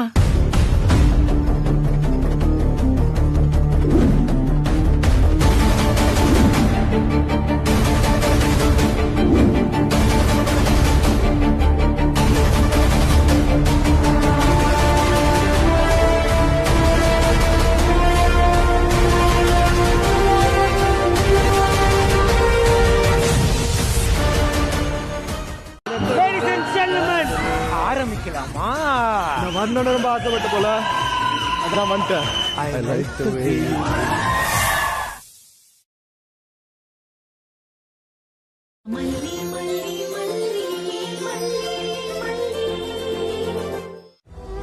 ஆரம்பிக்கலாமா? நான் வரணும்னு ரொம்ப ஆசைப்பட்ட போல அதான் வந்துட்டேன். I like the way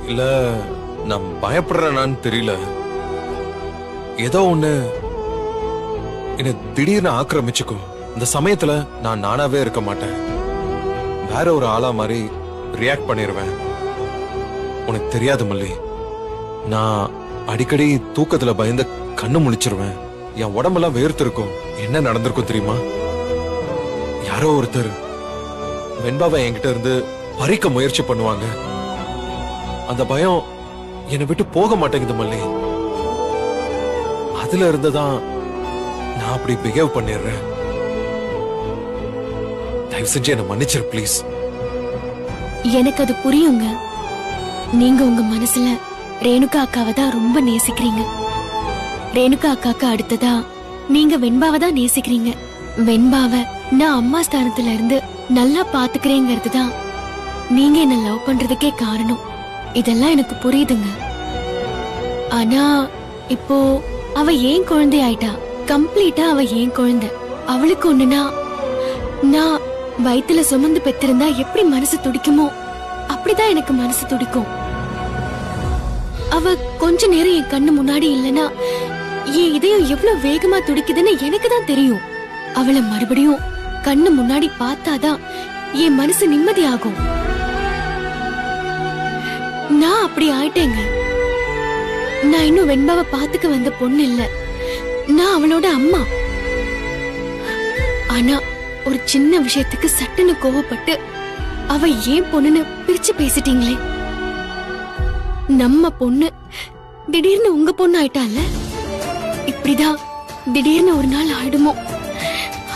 இல்ல நான் பயப்படுறேனான்னு தெரியல. ஏதோ ஒண்ணு என்ன திடீர்னு ஆக்கிரமிச்சுக்கும். இந்த சமயத்துல நான் நானாவே இருக்க மாட்டேன். வேற ஒரு ஆளா மாதிரி ரியாக்ட் பண்ணிருவேன். உனக்கு தெரியாது மல்லி, நான் அடிக்கடி தூக்கத்துல பயந்து கண்ணு முழிச்சிருவேன். என் உடம்பெல்லாம் வேர்த்து இருக்கும். என்ன நடந்திருக்கும் தெரியுமா? யாரோ ஒருத்தர் வெண்பாவை என்கிட்ட இருந்து பறிக்க முயற்சி பண்ணுவாங்க. அந்த பயம் என்னை விட்டு போக மாட்டேங்குது மல்லி. அதுல இருந்துதான் நான் அப்படி பிஹேவ் பண்ணிடுறேன். தயவு செஞ்சு என்ன மன்னிச்சிரு ப்ளீஸ். எனக்கு அது புரியுங்க. நீங்க உங்க மனசுல ரேணுகா அக்காவை தான் ரொம்ப நேசிக்கிறீங்க. ரேணுகா அக்காக்கு அடுத்ததா நீங்க வெண்பாவை தான் நேசிக்கிறீங்க. வெண்பாவை நான் அம்மா ஸ்தானத்துல இருந்து நல்லா பாத்துக்கிறேங்கிறது தான் நீங்க என்ன லவ் பண்றதுக்கே காரணம். இதெல்லாம் எனக்கு புரியுதுங்க. ஆனா இப்போ அவ ஏன் குழந்தை ஆயிட்டா. கம்ப்ளீட்டா அவ ஏன் குழந்தை. அவளுக்கு ஒண்ணுனா நான் வயித்துல சுமந்து பெற்றிருந்தா எப்படி மனசு துடிக்குமோ அப்படிதான் எனக்கு மனசு துடிக்கும். அவ கொஞ்ச நேரம் என் கண்ணு முன்னாடி இல்லனா என் இதயம் எவ்வளவு வேகமா துடிக்குதுன்னு எனக்கு தான் தெரியும். அவளை மறுபடியும் கண்ணு முன்னாடி பார்த்தாதான் என் மனசு நிம்மதியாகும். நான் அப்படி ஆயிட்டேங்க. நான் இன்னும் வெண்பாவை பாத்துக்க வந்த பொண்ணு இல்ல, நான் அவளோட அம்மா. ஆனா ஒரு சின்ன விஷயத்துக்கு சட்டுன்னு கோவப்பட்டு அவ ஏன் பொண்ணுன்னு பிரிச்சு பேசிட்டீங்களே. நம்ம பொண்ணு திடீர்னு உங்க பொண்ணு ஆயிட்டால. இப்படிதான் திடீர்னு ஒரு நாள் ஆயிடுமோ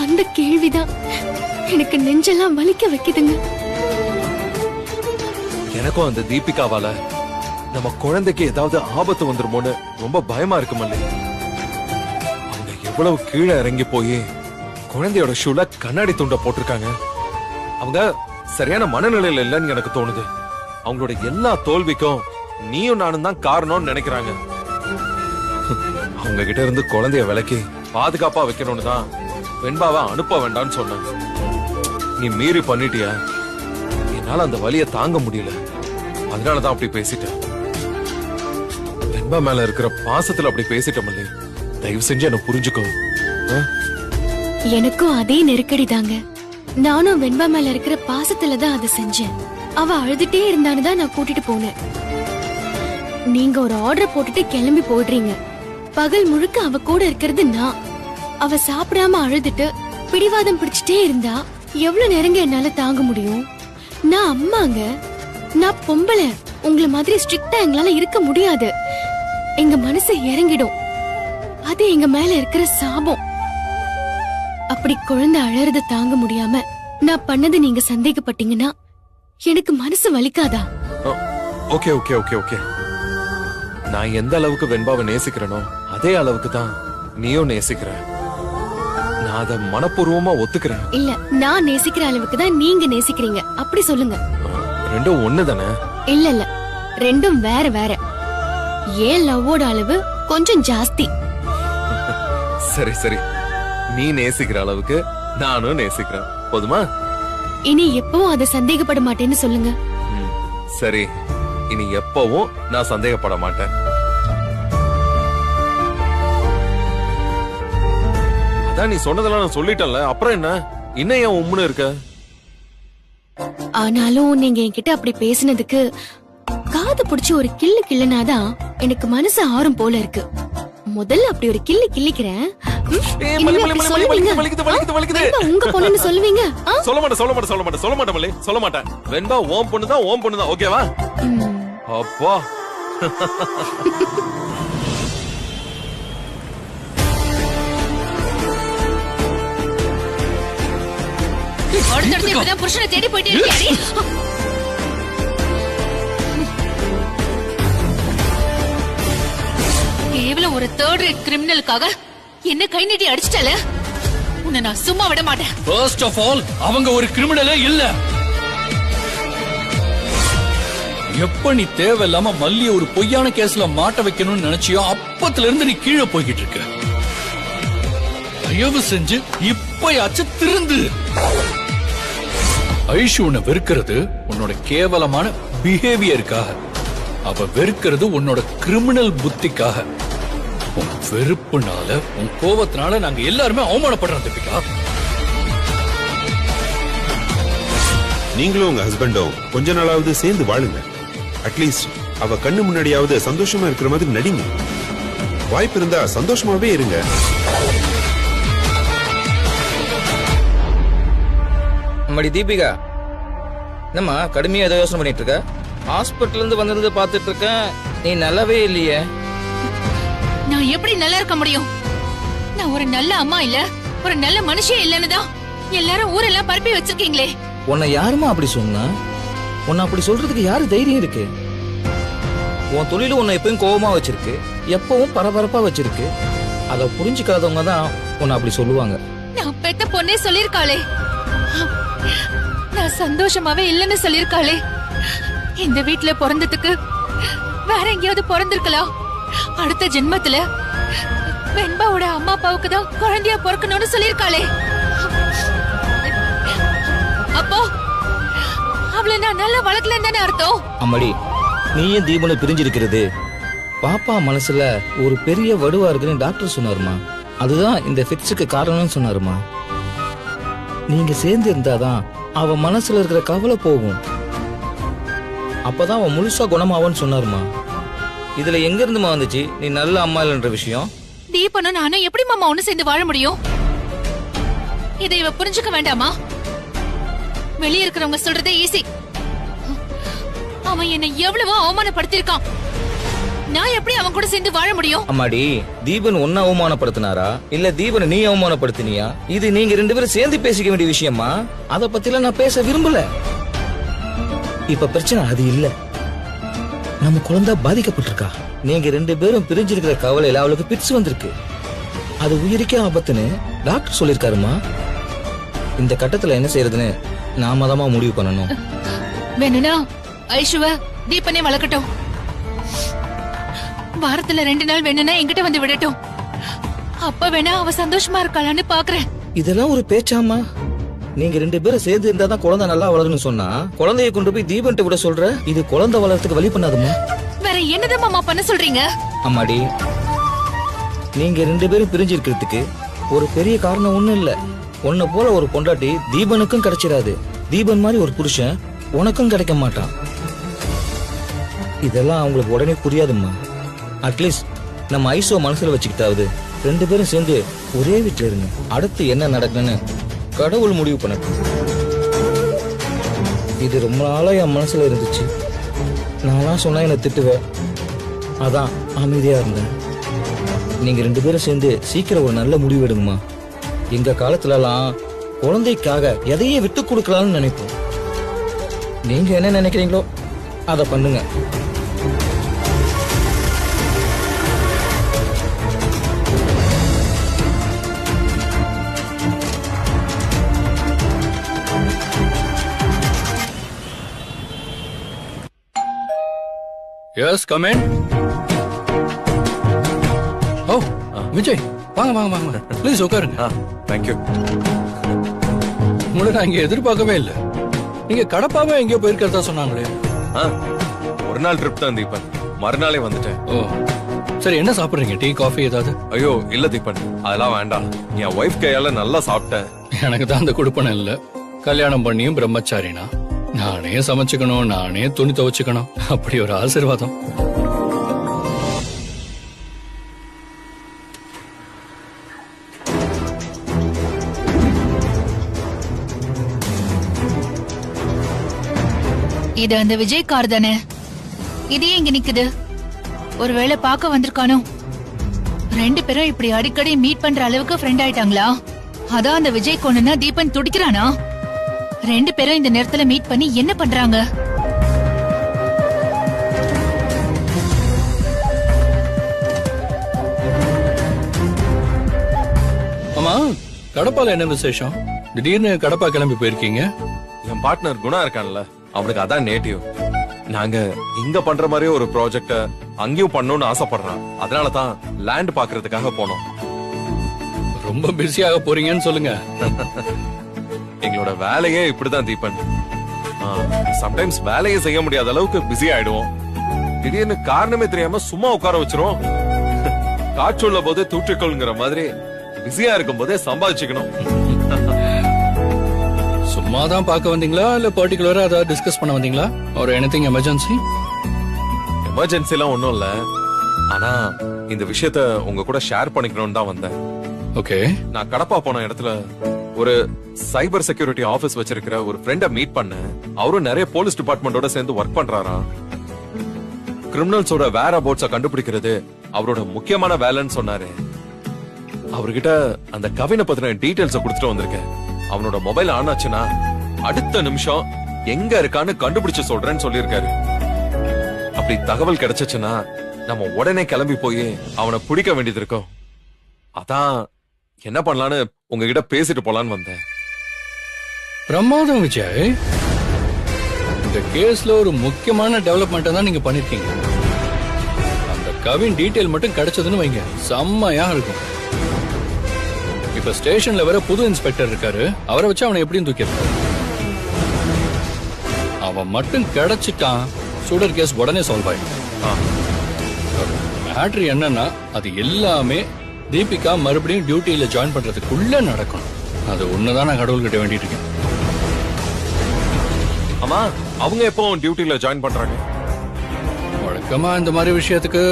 அந்த கேள்விதான் எனக்கு நெஞ்செல்லாம் வலிக்க வைக்குதுங்க. எனக்கும் அந்த தீபிகாவால நம்ம குழந்தைக்கு ஏதாவது ஆபத்து வந்துருமோன்னு ரொம்ப பயமா இருக்கு மல்லி. அவங்க எவ்வளவு கீழே இறங்கி போய் குழந்தையோட ஷூல கண்ணாடி துண்ட போட்டிருக்காங்க. அவங்க சரியான மனநிலையில இல்லைன்னு எனக்கு தோணுது. அவங்களோட எல்லா தோல்விக்கும் நீயும் நானும் தான் காரணம்னு நினைக்கிறாங்க. அவங்க கிட்ட இருந்து குழந்தைய விலக்கி பாதுகாப்பா வைக்கணும்னு தான் வெண்பாவை அனுப்ப வேண்டாம்னு சொன்னேன். நீ மீறி பண்ணிட்டியா? என்னால அந்த வலியை தாங்க முடியல. அதனாலதான் அப்படி பேசிட்டேன். வெண்பா மேல இருக்கிற பாசத்துல அப்படி பேசிட்டேன் மல்லி. தயவு செஞ்சு என்ன புரிஞ்சுக்கோ. எனக்கும் அதே நெருக்கடி தாங்க. நானும் வெண்பா மேல இருக்கிற பாசத்துல தான் அதை செஞ்சேன். அவ அழுதுட்டே இருந்தான்னு தான் நான் கூட்டிட்டு போனேன். நீங்க ஒரு ஆர்டர் போட்டுட்டு கிளம்பி போயிடுறீங்க. பகல் முழுக்க அவ கூட இருக்கிறது நான். அவ சாப்பிடாம அழுதுட்டு பிடிவாதம் பிடிச்சிட்டே இருந்தா எவ்வளவு நேரங்க என்னால தாங்க முடியும்? நான் அம்மாங்க, நான் பொம்பளை. உங்களை மாதிரி ஸ்ட்ரிக்டா எங்களால இருக்க முடியாது. எங்க மனசு இறங்கிடும். அது எங்க மேல இருக்கிற சாபம். அப்படி குழந்தை அழறத தாங்க முடியாம நான் பண்ணது நீங்க சந்தேகப்பட்டீங்கன்னா எனக்கு மனசு வலிக்காதா? Okay okay okay okay. நான் எந்த அளவுக்கு வெண்பாவை நேசிக்கிறேனோ அதே அளவுக்கு தான் நீயும் நேசிக்கிற. நான் அதை மனப்பூர்வமா ஒத்துக்கிறேன். இல்ல, நான் நேசிக்கிற அளவுக்கு தான் நீங்க நேசிக்கிறீங்க. அப்படி சொல்லுங்க. ரெண்டும் ஒண்ணு தானே? இல்ல இல்ல, ரெண்டும் வேற வேற. ஏன் லவ்வோட அளவு கொஞ்சம் ஜாஸ்தி. சரி சரி, நீ நேசிக்கிற அளவுக்கு நானும் நேசிக்கிறேன். போதுமா? இனி எப்பவும் அதை சந்தேகப்பட மாட்டேன்னு சொல்லுங்க. சரி, இனி எப்பவும் நான் சந்தேகப்பட மாட்டேன். அதான் நீ சொன்னதெல்லாம் நான் சொல்லிட்டேன்ல, அப்புறம் என்ன? இன்னும் ஏன் உம்முன்னு இருக்க? ஆனாலும் நீங்க என்கிட்ட அப்படி பேசினதுக்கு காது பிடிச்சி ஒரு கிள்ளு கிள்ளுனாதான் எனக்கு மனசு ஆறும் போல இருக்கு. முதல்ல அப்படி ஒரு கிள்ளி கிள்ளிக்கிறேன். இனிமே அப்படி சொல்லுவீங்க? வெண்பா உங்க பொண்ணுன்னு சொல்லுவீங்க? சொல்ல மாட்டேன் மல்லி, சொல்ல மாட்டேன். வெண்பா ஓம் பொண்ணுதான், ஓகேவா? அப்பா புருஷனை தேடி போயிட்டே இருக்கியாடி? கேவலம் ஒரு தேர்ட் ரேட் கிரிமினலுக்காக என்ன கை நீட்டி அடிச்சிட்டல, உன்னை நான் சும்மா விட மாட்டேன். ஃபர்ஸ்ட் ஆஃப் ஆல் அவங்க ஒரு கிரிமினலே இல்ல. எப்ப நீ தேவையில்லாம மல்லிய ஒரு பொய்யான கேஸ்ல மாட்ட வைக்கணும்னு நினைச்சியோ அப்பத்துல இருந்து நீ கீழே போய்கிட்டு இருக்க. தயவு செஞ்சு இப்பயாச்சும் திருந்து. ஐஷு உன்னை வெறுக்கிறது உன்னோட கேவலமான பிஹேவியருக்காக. அவ வெறுக்கிறது உன்னோட கிரிமினல் புத்திக்காக. உன் வெறுப்புனால, உன் கோபத்தினால நாங்க எல்லாருமே அவமானப்படுறோம் தீபிகா. நீங்களும் உங்க ஹஸ்பண்டும் கொஞ்ச நாளாவது சேர்ந்து வாழுங்க. அட்லீஸ்ட் அவ கண்ணு முன்னாடியாவது சந்தோஷமா இருக்கிற மாதிரி நடிங்க. வாய்ப்பு இருந்தா சந்தோஷமாவே இருங்க. நம்மடி தீபிகா, என்னம்மா கடுமையா ஏதோ யோசனை பண்ணிட்டு இருக்க? ஹாஸ்பிட்டல் இருந்து வந்திருந்து பாத்துட்டு இருக்க, நீ நல்லாவே இல்லையே. நான் எப்படி நல்லா இருக்க முடியும்? நான் ஒரு நல்ல அம்மா இல்ல, ஒரு நல்ல மனுஷே இல்லன்னு தான் எல்லாரும் ஊரெல்லாம் பரப்பி வச்சிருக்கீங்களே. உன்னை யாருமா அப்படி சொன்னா? உன்னை அப்படி சொல்றதுக்கு யாரு தைரியம் இருக்கு? உன் தொழிலும் உன்னை எப்பவும் கோபமா வச்சிருக்கு, எப்பவும் பரபரப்பா வச்சிருக்கு. அத புரிஞ்சுக்காதவங்க தான் உன்னை அப்படி சொல்லுவாங்க. நான் பெத்த பொண்ணே சொல்லிருக்காளே, நான் சந்தோஷமாவே இல்லன்னு சொல்லிருக்காளே. இந்த வீட்டுல பிறந்ததுக்கு வேற எங்கேயாவது பிறந்திருக்கலாம். அடுத்த ஜென்மத்துல வெண்பாவோட அம்மா அப்பாவுக்கு தான் குழந்தையா பிறக்கணும்னு சொல்லிருக்காளே. அப்போ அவளை நான் நல்லா வளர்க்கலன்னு தானே அர்த்தம்? அம்மாடி, நீயும் தீபனும் பிரிஞ்சிருக்கிறது பாப்பா மனசுல ஒரு பெரிய வடுவா இருக்குன்னு டாக்டர் சொன்னாருமா. அதுதான் இந்த ஃபிக்ஸுக்கு காரணம்னு சொன்னாருமா. நீங்க சேர்ந்து இருந்தாதான் அவ மனசுல இருக்கிற கவலை போகும். அப்பதான் அவன் முழுசா குணமாவன்னு சொன்னாருமா. இதுல எங்க இருந்துமா வந்துச்சு நீ நல்ல அம்மா இல்லைன்ற விஷயம்? தீபனும் நானும் எப்படி மாமா ஒண்ணு சேர்ந்து வாழ முடியும்? இதை இவ புரிஞ்சுக்க வேண்டாமா? வெளியே இருக்கிறவங்க சொல்றதே ஈஸி. அவன் என்னை எவ்வளவோ அவமானப்படுத்திருக்கான். நான் எப்படி அவன் கூட சேர்ந்து வாழ முடியும்? அம்மாடி, தீபன் ஒன்ன அவமானப்படுத்தினாரா இல்ல தீபன் நீ அவமானப்படுத்தினியா? இது நீங்க ரெண்டு பேரும் சேர்ந்து பேசிக்க வேண்டிய விஷயமா? அத பத்திலாம் நான் பேச விரும்பல. இப்ப பிரச்சனை அது இல்ல, நம்ம குழந்தை பாதிக்கப்பட்டிருக்கா. நீங்க ரெண்டு பேரும் பிரிஞ்சிருக்கிற கவலையில அவளுக்கு பிட்ஸ் வந்திருக்கு. அது உயிருக்கே ஆபத்துன்னு டாக்டர் சொல்லிருக்காருமா. இந்த கட்டத்துல என்ன செய்யறதுன்னு நாம தான் முடிவு பண்ணணும். வேணும்னா ஐஷுவ தீபனே வளர்க்கட்டும். வாரத்துல 2 நாள் வேணும்னா என்கிட்ட வந்து விடட்டும். அப்ப வேணா அவ சந்தோஷமா இருக்காளான்னு பாக்குறேன். இதெல்லாம் ஒரு பேச்சாமா? நீங்க ரெண்டு பேரும் சேர்ந்து இருந்தா தான் குழந்தை நல்லா வளருன்னு சொன்னா குழந்தைய கொண்டு போய் தீபன்ட்ட விட சொல்ற? இது குழந்தை வளர்றதுக்கு வழி பண்ணாதுமா. வேற என்னதான் மாமா பண்ண சொல்றீங்க? அம்மாடி, நீங்க ரெண்டு பேரும் பிரிஞ்சிருக்கிறதுக்கு ஒரு பெரிய காரணம் ஒண்ணும் இல்ல. உன்னை போல ஒரு பொண்டாட்டி தீபனுக்கும் கிடைச்சிடாது. தீபன் மாதிரி ஒரு புருஷன் உனக்கும் கிடைக்க மாட்டான். இதெல்லாம் அவங்களுக்கு உடனே புரியாதும்மா. அட்லீஸ்ட் நம்ம ஐசோ மனசுல வச்சுக்கிட்டாவது ரெண்டு பேரும் சேர்ந்து ஒரே வீட்டுல இருங்க. அடுத்து என்ன நடக்குன்னு கடவுள் முடிவு பண்ணட்டும். இது ரொம்ப நாளா என் மனசுல இருந்துச்சு. நான்லாம் சொன்னா என்ன திட்டுவேன், அதான் அமைதியா இருந்தேன். நீங்க ரெண்டு பேரும் சேர்ந்து சீக்கிரம் ஒரு நல்ல முடிவு எடுங்கம்மா. எங்க காலத்துலலாம் குழந்தைக்காக எதையே விட்டு கொடுக்கலாம்னு நினைப்போம். நீங்க என்ன நினைக்கிறீங்களோ அதை பண்ணுங்க. Yes come in. Oh Vijay, வாங்க வாங்க வாங்க, ப்ளீஸ் உட்காருங்க. தேங்க்யூ. உங்களை நான் இங்க எதிர்பார்க்கவே இல்லை. நீங்க கடப்பாவே எங்கேயோ போயிருக்கிறதா சொன்னாங்களே. ஆ, ஒரு நாள் ட்ரிப் தான் தீபன், மறுநாளே வந்துட்டேன். ஓ சரி, என்ன சாப்பிடுறீங்க? டீ காஃபி ஏதாவது? ஐயோ இல்ல தீபன், அதெல்லாம் வேண்டாம். என் ஒய்ஃப் கையால நல்லா சாப்பிட்டேன். எனக்கு தான் அந்த குடுப்பனை இல்ல. கல்யாணம் பண்ணியும் பிரம்மச்சாரினா நானே சமைச்சுக்கணும், நானே துணி துவைச்சுக்கணும். அப்படி ஒரு ஆசீர்வாதம். இது அந்த விஜய் கார் தானே? இது ஏன் இங்க நிக்குது? ஒருவேளை பார்க்க வந்திருக்கானோ? ரெண்டு பேரும் இப்படி அடிக்கடி மீட் பண்ற அளவுக்கு ஃப்ரெண்ட் ஆயிட்டாங்களா? அதான் அந்த விஜய் கொண்டுனா தீபன் துடிக்கிறானா? ரெண்டு பேரும் இந்த நேரத்துல மீட் பண்ணி என்ன பண்றாங்க? ஆமா, கடப்பால என்ன விசேஷம்? திடீர்னு கடப்பா கிளம்பி போயிருக்கீங்க. என் பார்ட்னர் குணா இருக்கான்ல, அவனுக்கு அதான் நேட்டிவ். நாங்க இங்க பண்ற மாதிரியே ஒரு ப்ராஜெக்ட அங்கேயும் பண்ணணும்னு ஆசைப்படுறான். அதனாலதான் லேண்ட் பாக்குறதுக்காக போனோம். ரொம்ப பிஸியாக போறீங்கன்னு சொல்லுங்க. எங்களோட வேலையே இப்படிதான் தீபன். சம்டைம்ஸ் வேலையை செய்ய முடியாத அளவுக்கு பிஸி ஆயிடுவோம். திடீர்னு காரணமே தெரியாம சும்மா உட்கார வச்சிரும். காற்றுள்ள போதே தூற்றிக்கொள்ங்கிற மாதிரி பிஸியா இருக்கும் போதே சம்பாதிச்சுக்கணும். சும்மா தான் பார்க்க வந்தீங்களா இல்ல பர்டிகுலரா ஏதாவது டிஸ்கஸ் பண்ண வந்தீங்களா? ஒரு எனிதிங் எமர்ஜென்சி? எமர்ஜென்சி எல்லாம் ஒண்ணும் இல்ல. ஆனா இந்த விஷயத்த உங்க கூட ஷேர் பண்ணிக்கணும்னு தான் வந்தேன். ஓகே. நான் கடப்பா போன இடத்துல ஒரு சைபர் செக்யூரிட்டி ஆபீஸ் வச்சிருக்கிற ஒரு ஃப்ரெண்ட மீட் பண்ணேன். அவரும் நிறைய போலீஸ் டிபார்ட்மெண்டோட சேர்ந்து ஒர்க் பண்றாராம். கிரிமினல்ஸோட வேர் அபவுட்ஸ கண்டுபிடிக்கிறது அவரோட முக்கியமான வேலைன்னு சொன்னாரு. அவர்கிட்ட அந்த கவினை பத்தின டீடைல்ஸ கொடுத்துட்டு வந்திருக்கேன். அவனோட மொபைல் ஆன் ஆச்சுன்னா அடுத்த நிமிஷம் எங்க இருக்கான்னு கண்டுபிடிச்சு சொல்றேன்னு சொல்லியிருக்காரு. அப்படி தகவல் கிடைச்சுச்சுன்னா நம்ம உடனே கிளம்பி போய் அவனை பிடிக்க வேண்டியது இருக்கும். அதான் என்ன பண்ணலான்னு உங்ககிட்ட பேசிட்டு போலான்னு வந்தேன். பிரமாதம் விஜய். இந்த கேஸ்ல ஒரு முக்கியமான டெவலப்மெண்ட் தான் நீங்க பண்ணிருக்கீங்க. அந்த கவின் டீடைல் மட்டும் கிடைச்சதுன்னு வைங்க, செம்மையா இருக்கும். இப்ப ஸ்டேஷன்ல வேற புது இன்ஸ்பெக்டர் இருக்காரு. அவரை வச்சு அவனை எப்படியும் தூக்கிடுறாரு. அவன் மட்டும் கிடைச்சிட்டான், சூடர் கேஸ் உடனே சால்வ் ஆயிடும். மேட்ரு என்னன்னா அது எல்லாமே தீபிகா மறுபடியும் டியூட்டியில ஜாயின் பண்றதுக்குள்ள நடக்கணும். அது ஒண்ணுதான் நான் கடவுள்கிட்ட வேண்டிட்டு இருக்கேன். ஆமா, அவங்க எப்போ டியூட்டில ஜாயின் பண்றாங்க? வழக்கமா இந்த மாதிரி விஷயத்துக்கு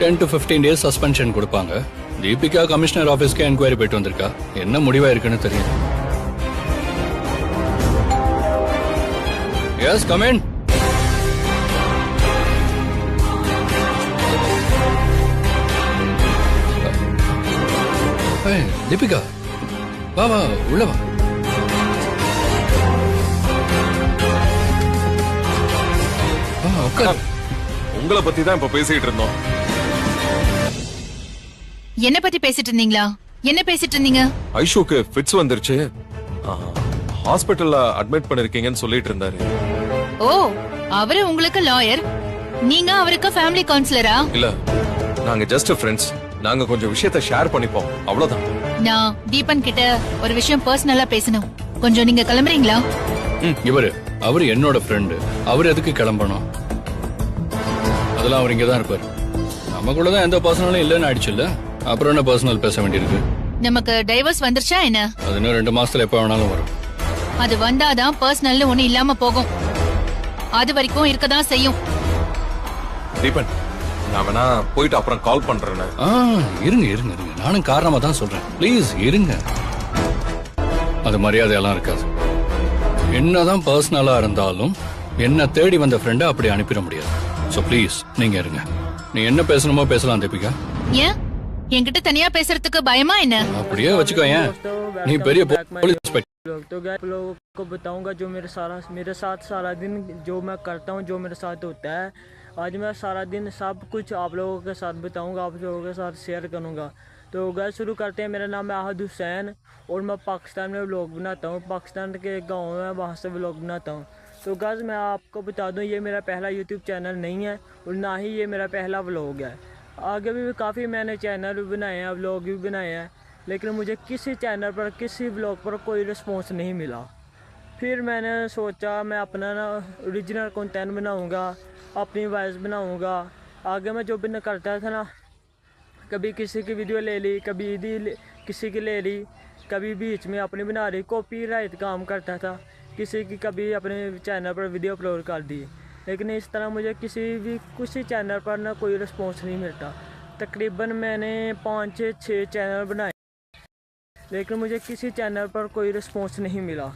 10 to 15 days சஸ்பென்ஷன் கொடுப்பாங்க. தீபிகா கமிஷனர் ஆபீஸ்க்கு என்கொயரி போயிட்டு வந்திருக்கா. என்ன முடிவா இருக்குன்னு தெரியும். எஸ், கம் இன். தீபிகா வா வா, உள்ள வா. உங்களை பத்தி தான் இப்ப பேசிட்டு இருந்தோம். என்ன பத்தி பேசிட்டு இருந்தீங்களா? என்ன பேசிட்டு இருந்தீங்க? ஐஷுக்கு ஃபிட்ஸ் வந்துருச்சு, ஹாஸ்பிடல்ல அட்மிட் பண்ணிருக்கீங்கன்னு சொல்லிட்டு இருந்தாரு. ஓ, அவரு உங்களுக்கு லாயர், நீங்க அவருக்கு ஃபேமிலி கவுன்சிலரா? இல்ல, நாங்க ஜஸ்ட் ஃப்ரெண்ட்ஸ். நாங்க கொஞ்சம் விஷயத்தை ஷேர் பண்ணிப்போம், அவ்வளவுதான். நான் தீபன் கிட்ட ஒரு விஷயம் பர்சனலா பேசணும். கொஞ்சம் நீங்க கிளம்புறீங்களா? அவரு என்னோட ஃப்ரெண்டு. அவர் எதுக்கு கிளம்பணும்? அதெல்லாம் அவர் இங்கதான் இருப்பாரு. நமக்குள்ளதான் எந்த பர்சனலும் இல்லன்னு ஆயிடுச்சுல்ல, அப்புறம் என்ன பர்சனல் பேச வேண்டியிருக்கு? நமக்கு டைவர்ஸ் வந்துருச்சா என்ன? அது இன்னும் 2 மாசத்துல எப்ப வேணாலும் வரும். அது வந்தாதான் பர்சனல்னு ஒண்ணு இல்லாம போகும். அது வரைக்கும் இருக்கதான் செய்யும். தீபன், நான் வேணா போயிட்டு அப்புறம் கால் பண்றேன். இருங்க இருங்க இருங்க, நானும் காரணமா தான் சொல்றேன். ப்ளீஸ் இருங்க. அது மரியாதையெல்லாம் இருக்காது. என்னதான் பர்சனலா இருந்தாலும் என்ன தேடி வந்த ஃப்ரெண்ட அப்படி அனுப்பிட முடியாது. சோ ப்ளீஸ் நீங்க இருங்க. நீ என்ன பேசணுமோ பேசலாம் தீபிகா. ஏன் என்கிட்ட தனியா பேசுறதுக்கு பயமா என்ன? அப்படியே வச்சுக்கோ. ஏன் நீ பெரிய போலீஸ் இன்ஸ்பெக்டர். तो गैस लोगों को बताऊंगा जो मेरे साथ सारा दिन जो मैं करता हूँ, जो मेरे साथ होता है। आज मैं सारा दिन सब कुछ आप लोगों के साथ बताऊंगा, आप लोगों के साथ शेयर करूंगा। तो गैस शुरू करते हैं। मेरा नाम है आहद हुसैन और मैं पाकिस्तान में व्लॉग बनाता हूँ। पाकिस्तान के गाँव में वहाँ से व्लॉग बनाता हूँ। तो गैस मैं आपको बता दूँ, ये मेरा पहला यूट्यूब चैनल नहीं है और ना ही ये मेरा पहला व्लॉग है। आगे भी काफ़ी मैंने चैनल भी बनाए हैं, व्लॉग भी बनाए हैं, लेकिन मुझे किसी चैनल पर किसी ब्लॉग पर कोई रिस्पॉन्स नहीं मिला। फिर मैंने सोचा मैं अपना ना ओरिजिनल कंटेंट बनाऊंगा, अपनी वॉइस बनाऊंगा। आगे मैं जो भी करता था ना, कभी किसी की वीडियो ले ली, कभी किसी की ले ली, कभी बीच में अपनी बना रही, कॉपीराइट काम करता था, किसी की कभी अपने चैनल पर वीडियो अपलोड कर दी। लेकिन इस तरह मुझे किसी चैनल पर ना कोई रिस्पॉन्स नहीं मिलता। तकरीबन मैंने 5 से 6 चैनल बनाए, लेकिन मुझे किसी चैनल पर कोई रिस्पॉन्स नहीं मिला।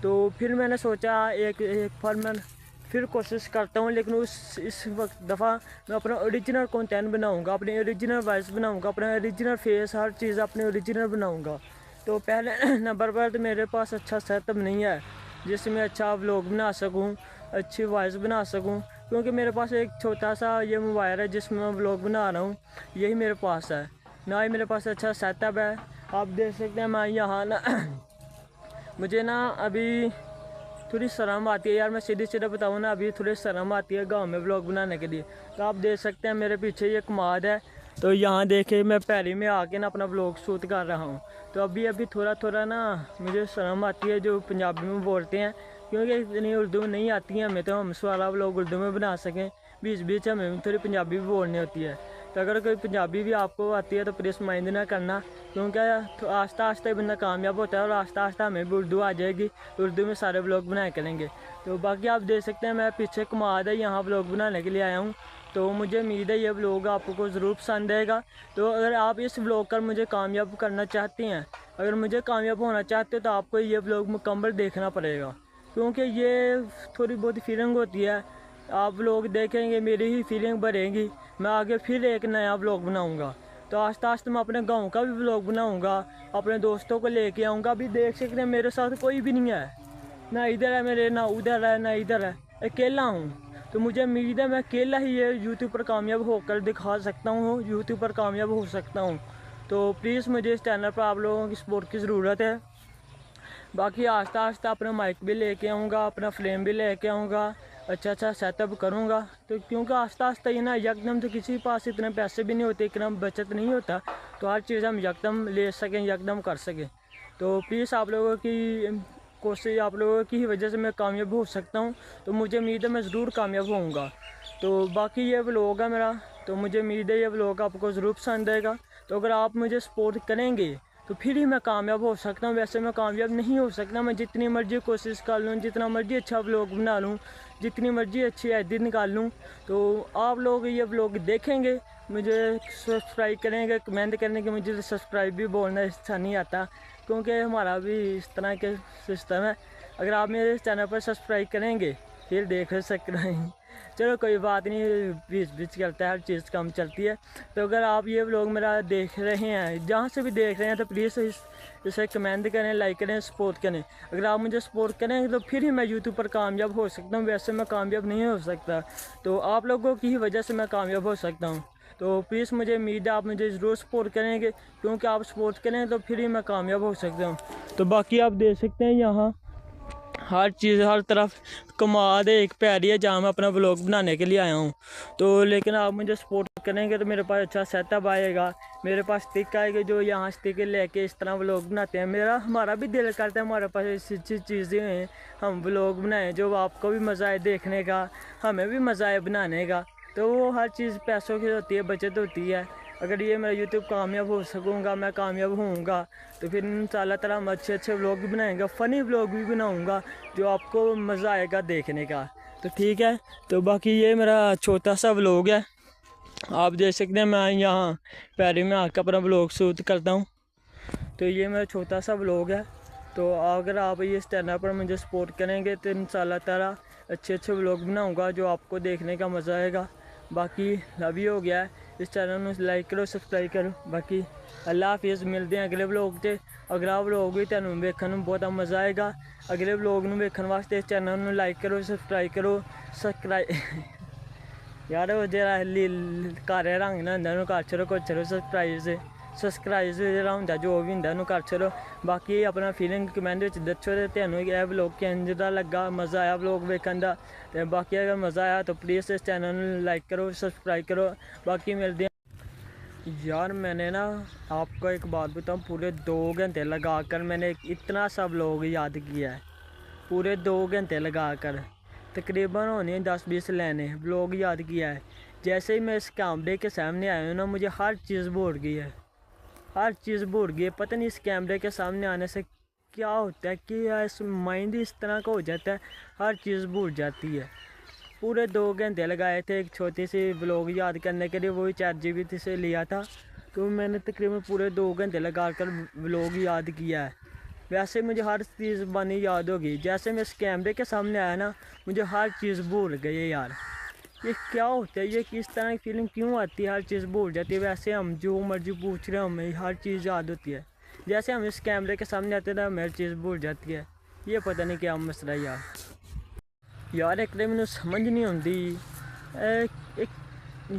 तो फिर मैंने सोचा एक बार मैं फिर कोशिश करता हूँ, लेकिन इस वक्त दफ़ा मैं अपना ओरिजिनल कंटेंट बनाऊँगा, अपनी ओरिजिनल वॉइस बनाऊँगा, अपना ओरिजिनल फेस, हर चीज़ अपनी ओरिजिनल बनाऊँगा। तो पहले नंबर पर तो मेरे पास अच्छा सेटअप नहीं है जिसमें अच्छा व्लॉग बना सकूँ, अच्छी वॉइस बना सकूँ, क्योंकि मेरे पास एक छोटा सा ये मोबाइल है जिसमें मैं व्लॉग बना रहा हूँ, यही मेरे पास है। ना ही मेरे पास अच्छा सेटअप है। आप देख सकते हैं मैं यहाँ ना मुझे ना अभी थोड़ी शर्म आती है यार, मैं सीधे बताऊँ ना, अभी थोड़ी शर्म आती है गांव में व्लॉग बनाने के लिए। तो आप देख सकते हैं मेरे पीछे ये कमाद है, तो यहाँ देखे मैं पैरी में आके ना अपना व्लॉग शूट कर रहा हूँ। तो अभी थोड़ा ना मुझे शर्म आती है जो पंजाबी में बोलते हैं, क्योंकि इतनी उर्दू नहीं आती है हमें, तो हम सारा व्लॉग उर्दू में बना सकें। बीच हमें थोड़ी पंजाबी भी बोलनी होती है। तो अगर कोई पंजाबी भी आपको आती है तो प्लीज़ माइंड ना करना, क्योंकि आस्ता आस्ता बंदा कामयाब होता है और आस्ता आस्ता हमें भी उर्दू आ जाएगी, उर्दू में सारे व्लॉग बनाए करेंगे। तो बाकी आप देख सकते हैं मैं पीछे कमाद है, यहाँ व्लॉग बनाने के लिए आया हूँ। तो मुझे उम्मीद है ये व्लॉग आपको ज़रूर पसंद आएगा। तो अगर आप इस व्लॉग कर मुझे कामयाब करना चाहते हैं, अगर मुझे कामयाब होना चाहते हो, तो आपको ये व्लॉग मुकम्मल देखना पड़ेगा, क्योंकि ये थोड़ी बहुत फीलिंग होती है। आप लोग देखेंगे मेरी ही फीलिंग बढ़ेगी, मैं आगे फिर एक नया व्लॉग बनाऊंगा। तो आस्ता आस्ता मैं अपने गांव का भी व्लॉग बनाऊंगा, अपने दोस्तों को लेके आऊँगा। अभी देख सकते हैं मेरे साथ कोई भी नहीं है, ना इधर है मेरे, ना उधर है, ना इधर है, अकेला हूँ। तो मुझे उम्मीद है मैं अकेला ही ये यूट्यूब पर कामयाब होकर दिखा सकता हूँ, यूट्यूब पर कामयाब हो सकता हूँ। तो प्लीज़ मुझे इस चैनल पर आप लोगों की सपोर्ट की ज़रूरत है। बाकी आस्ता आस्ता अपना माइक भी लेके आऊँगा, अपना फ्लेम भी लेके आऊँगा, अच्छा सेटअप करूँगा। तो क्योंकि आस्ता आस्ता ये ना यकदम तो किसी के पास इतने पैसे भी नहीं होते, इतना बचत नहीं होता, तो हर चीज़ हम यकदम ले सकें, यकदम कर सकें। तो प्लीज़ आप लोगों की कोशिश, आप लोगों की ही वजह से मैं कामयाब हो सकता हूँ। तो मुझे उम्मीद है मैं ज़रूर कामयाब होऊंगा। तो बाकी ये व्लॉग है मेरा, तो मुझे उम्मीद है ये व्लॉग आपको ज़रूर पसंद आएगा। तो अगर आप मुझे सपोर्ट करेंगे तो फिर ही मैं कामयाब हो सकता हूँ, वैसे मैं कामयाब नहीं हो सकता। मैं जितनी मर्जी कोशिश कर लूँ, जितना मर्जी अच्छा व्लॉग बना लूँ, जितनी मर्जी अच्छी एडिट निकाल लूँ, तो आप लोग ये व्लॉग देखेंगे, मुझे सब्सक्राइब करेंगे, कमेंट करने के मुझे सब्सक्राइब भी बोलना अच्छा नहीं आता, क्योंकि हमारा भी इस तरह के सिस्टम है। अगर आप मेरे चैनल पर सब्सक्राइब करेंगे फिर देख सकते हैं। चलो कोई बात नहीं, बीच करता है, हर चीज़ कम चलती है। तो अगर आप ये व्लॉग मेरा देख रहे हैं, जहाँ से भी देख रहे हैं, तो प्लीज़ इसे कमेंट करें, लाइक करें, सपोर्ट करें। अगर आप मुझे सपोर्ट करेंगे तो फिर ही मैं यूट्यूब पर कामयाब हो सकता हूँ, वैसे मैं कामयाब नहीं हो सकता। तो आप लोगों की ही वजह से मैं कामयाब हो सकता हूँ। तो प्लीज़ मुझे उम्मीद है आप मुझे ज़रूर सपोर्ट करेंगे, क्योंकि आप सपोर्ट करें तो फिर ही मैं कामयाब हो सकता हूँ। तो बाकी आप देख सकते हैं यहाँ हर चीज़, हर तरफ कमाल है, एक पैरी है जहाँ मैं अपना व्लॉग बनाने के लिए आया हूँ। तो लेकिन आप मुझे सपोर्ट करेंगे तो मेरे पास अच्छा सेटअप आएगा, मेरे पास स्टिक आएगी, जो यहाँ स्टिक लेके इस तरह व्लॉग बनाते हैं। हमारा भी दिल करता है हमारे पास ऐसी चीज़ें हैं, हम व्लॉग बनाएं जो आपको भी मज़ा आए देखने का, हमें भी मज़ा आए बनाने का। तो वो हर चीज़ पैसों की होती है, बचत होती है। अगर ये मेरा यूट्यूब कामयाब हो सकूँगा, मैं कामयाब होऊंगा, तो फिर इंशाल्लाह ताला हम अच्छे व्लॉग भी बनाएंगे, फ़नी व्लॉग भी बनाऊंगा जो आपको मज़ा आएगा देखने का। तो ठीक है, तो बाकी ये मेरा छोटा सा व्लॉग है, आप देख सकते हैं मैं यहाँ पैरी में आकर अपना व्लॉग शूट करता हूँ। तो ये मेरा छोटा सा व्लॉग है। तो अगर आप ये इस चैनल पर मुझे सपोर्ट करेंगे तो इंशाल्लाह ताला अच्छे व्लॉग बनाऊँगा जो आपको देखने का मज़ा आएगा। बाकी अभी हो गया है, इस चैनल में लाइक करो, सब्सक्राइब करो। बाकी अल्लाह हाफिज़, मिलते हैं अगले व्लॉग से। अगर आप व्लॉग भी तुहानू वेखण में बहुत मज़ा आएगा, अगले व्लॉग में वेखण वास्ते इस चैनल में लाइक करो, सब्सक्राइब करो। यार वो जरा घर रंग ना होंदा कर छड़ो, कुछ छड़ो सब्सक्राइब जेह्ड़ा होंदा जो भी होंदा उन्होंने कर छड़ो। बाकी अपना फीलिंग कमेंट विच दस्सो ते तुहानू यह व्लॉग किंज दा लग्गा, मज़ा आया व्लॉग वेखण दा। ते बाकी अगर मज़ा आया तो प्लीज़ इस चैनल में लाइक करो, सब्सक्राइब करो। बाकी मिलते हैं। यार मैंने ना आपको एक बात बताऊं, पूरे 2 घंटे लगाकर मैंने इतना सब लोग याद किया है। पूरे 2 घंटे लगाकर तकरीबन होने 10-20 लाइनें ब्लॉग याद किया है। जैसे ही मैं इस कैमरे के सामने आया हूँ ना, मुझे हर चीज़ भूल गई है, हर चीज़ भूल गई है। पता नहीं इस कैमरे के सामने आने से क्या होता है कि यार इस माइंड इस तरह का हो जाता है, हर चीज़ भूल जाती है। पूरे 2 घंटे लगाए थे एक छोटी सी ब्लॉग याद करने के लिए, वही ChatGPT से लिया था। तो मैंने तकरीबन पूरे 2 घंटे लगा कर ब्लॉग याद किया है। वैसे मुझे हर चीज़ बनी याद होगी। जैसे मैं इस कैमरे के सामने आया ना, मुझे हर चीज़ भूल गई है यार। ये क्या होता है, ये किस तरह की फीलिंग क्यों आती है, हर चीज़ भूल जाती है। वैसे हम जो मर्जी पूछ रहे हैं हमें हर चीज़ याद होती है। जैसे हम इस कैमरे के सामने आते हैं हमें हर चीज़ भूल जाती है। ये पता नहीं क्या मसला है यार एक तो मैंने समझ नहीं आती। एक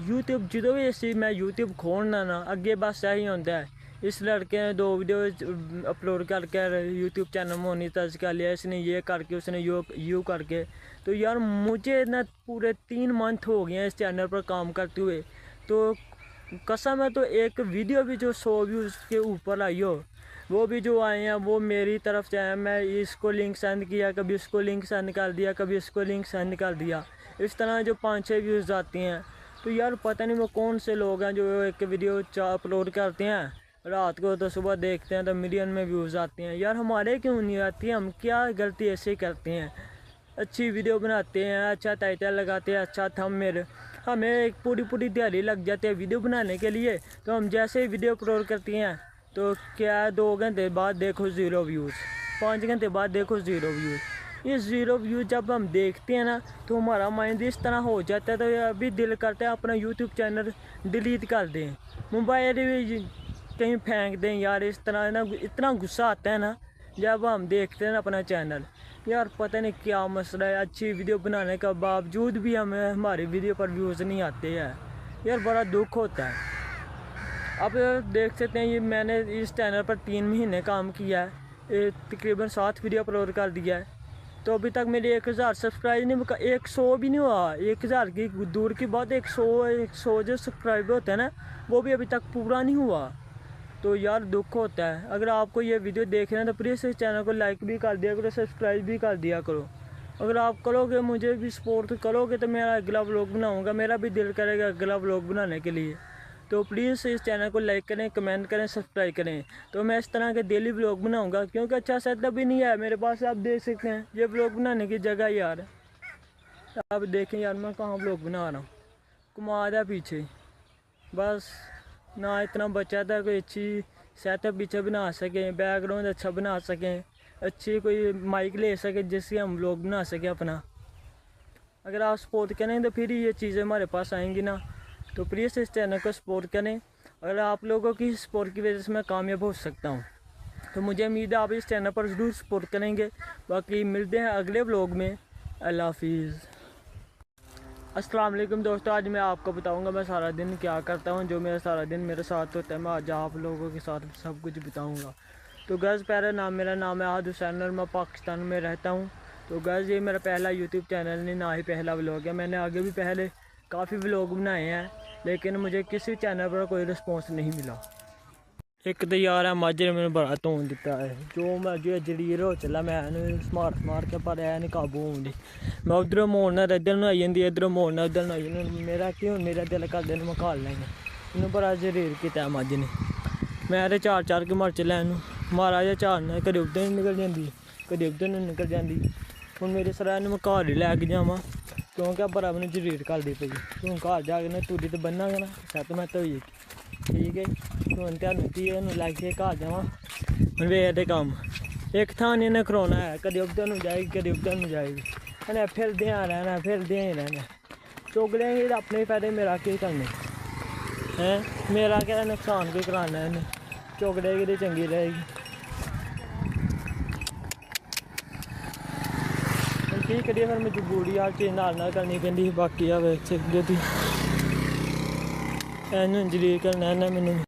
यूट्यूब जो भी ऐसी मैं यूट्यूब खोलना ना, अगे बस यही होता है इस लड़के ने 2 वीडियो अपलोड करके यूट्यूब चैनल मोनेटाइज कर लिया, इसने ये करके उसने यू करके। तो यार मुझे ना पूरे 3 मंथ हो गए हैं इस चैनल पर काम करते हुए। तो कसम है, तो एक वीडियो भी जो 100 व्यूज़ के ऊपर आई हो, वो भी जो आए हैं वो मेरी तरफ से आए। मैं इसको लिंक सेंड किया, कभी इसको लिंक सेंड कर दिया, कभी इसको लिंक सेंड कर दिया। इस तरह जो 5-6 व्यूज़ आती हैं। तो यार पता नहीं वो कौन से लोग हैं जो एक वीडियो अपलोड करते हैं रात को, तो सुबह देखते हैं तो मिलियन में व्यूज़ आते हैं। यार हमारे क्यों नहीं आती, हम क्या गलती ऐसे करते हैं? अच्छी वीडियो बनाते हैं, अच्छा टाइटल लगाते हैं, अच्छा थंबनेल, हमें एक पूरी दिहाड़ी लग जाती है वीडियो बनाने के लिए। तो हम जैसे ही वीडियो अपलोड करती हैं तो क्या 2 घंटे बाद देखो 0 व्यूज़, 5 घंटे बाद देखो 0 व्यूज़। ये 0 व्यूज़ जब हम देखते हैं ना, तो हमारा माइंड इस तरह हो जाता है। तो अभी दिल करता है अपना यूट्यूब चैनल डिलीट कर दें, मोबाइल भी कहीं फेंक दें यार। इस तरह ना इतना गुस्सा आता है ना जब हम देखते हैं ना अपना चैनल। यार पता नहीं क्या मसला है, अच्छी वीडियो बनाने का बावजूद भी हमें हमारी वीडियो पर व्यूज़ नहीं आते हैं। यार बड़ा दुख होता है। अब देख सकते हैं ये मैंने इस चैनल पर 3 महीने काम किया है, तकरीबन 7 वीडियो अपलोड कर दिया है। तो अभी तक मेरे 1000 सब्सक्राइब नहीं, 100 भी नहीं हुआ। 1000 की दूर की बात, 100 जो सब्सक्राइबर होते हैं ना, वो भी अभी तक पूरा नहीं हुआ। तो यार दुख होता है। अगर आपको ये वीडियो देख रहे हैं तो प्लीज़ इस चैनल को लाइक भी कर दिया करो, सब्सक्राइब भी कर दिया करो। अगर आप करोगे, मुझे भी सपोर्ट करोगे, तो मेरा अगला व्लॉग बनाऊंगा, मेरा भी दिल करेगा अगला व्लॉग बनाने के लिए। तो प्लीज़ इस चैनल को लाइक करें, कमेंट करें, सब्सक्राइब करें। तो मैं इस तरह के डेली व्लॉग बनाऊंगा, क्योंकि अच्छा सेटअप भी नहीं है मेरे पास। आप देख सकते हैं ये व्लॉग बनाने की जगह यार। आप देखें यार मैं कहाँ व्लॉग बना रहा हूँ, कमाल है पीछे। बस ना इतना बचा था कोई अच्छी सेटअप पीछे बना सकें, बैकग्राउंड अच्छा बना सकें, अच्छी कोई माइक ले सके जिससे हम व्लॉग बना सकें अपना। अगर आप सपोर्ट करें तो फिर ये चीज़ें हमारे पास आएंगी ना। तो प्लीज़ इस चैनल को सपोर्ट करें। अगर आप लोगों की सपोर्ट की वजह से मैं कामयाब हो सकता हूँ, तो मुझे उम्मीद है आप इस चैनल पर ज़रूर सपोर्ट करेंगे। बाकी मिलते हैं अगले व्लॉग में। अल्लाह हाफिज़। अस्सलाम वालेकुम दोस्तों, आज मैं आपको बताऊंगा मैं सारा दिन क्या करता हूं, जो मेरा सारा दिन मेरे साथ होता है। मैं आज आप लोगों के साथ सब कुछ बताऊंगा। तो गज़ मेरा नाम है आहद हुसैन और मैं पाकिस्तान में रहता हूं। तो गज़ ये मेरा पहला यूट्यूब चैनल नहीं, ना ही पहला व्लॉग है। मैंने आगे भी पहले काफ़ी व्लॉग बनाए हैं, लेकिन मुझे किसी चैनल पर कोई रिस्पॉन्स नहीं मिला। एक तो यार है माजरे मैंने बड़ा धोन दिता है, जो मैं जो जरीर हो चला मैं मार के पर है नहीं काबू होंगी। मैं उधरों मोड़ना इधर न आई जाती, इधरों मोड़ना उधर न आई जाती। मेरा क्यों मेरा दिल कर दिन मैं खा लेंगे इन्हें बड़ा जरीर किया मज ने। मैं तो 4 के मर चलिया इनू मारा जा चारना, कभी उधर निकल जाती, कभी उधर नहीं निकल जाती। हूँ मेरे सर मैं घर ही लैके जावा, क्योंकि बड़ा मैंने जरीर करती पी। हूँ घर जाके ना तूड़ी तो बन्ना ना सैट मैं धोई। ठीक है, हूँ ध्यान लैके घर जावा। हूँ वेखते काम एक थां नहीं इन्हें खड़ोना है, कभी उधर न जाएगी कभी उधर न जाएगी। इन्हें फिरदे रहना, फिरदे ही रहना। चुगलेंगे अपने फायदे, मेरा क्या करने हैं, मेरा क्या नुकसान कोई कराना है। इन्हें चुगलेगी तो चंगी रहेगी। ठीक करिए फिर मजबूरी आ चीज़ नाल करनी पैंदी। बाकी आ वेख सकदे तुसीं इन्हूं जलील करना इन्हें मैनूं।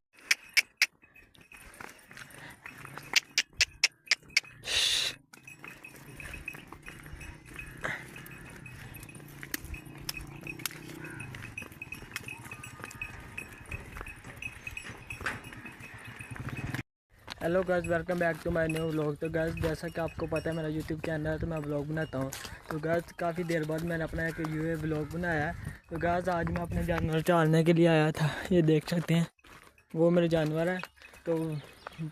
Hello guys, welcome back to my new vlog. तो गाइस जैसा कि आपको पता है मेरा यूट्यूब चैनल है तो मैं व्लॉग बनाता हूँ। तो गाइस काफ़ी देर बाद मैंने अपना एक यूए व्लॉग बनाया है। तो गाइस आज मैं अपने जानवर चालने के लिए आया था, ये देख सकते हैं वो मेरे जानवर है। तो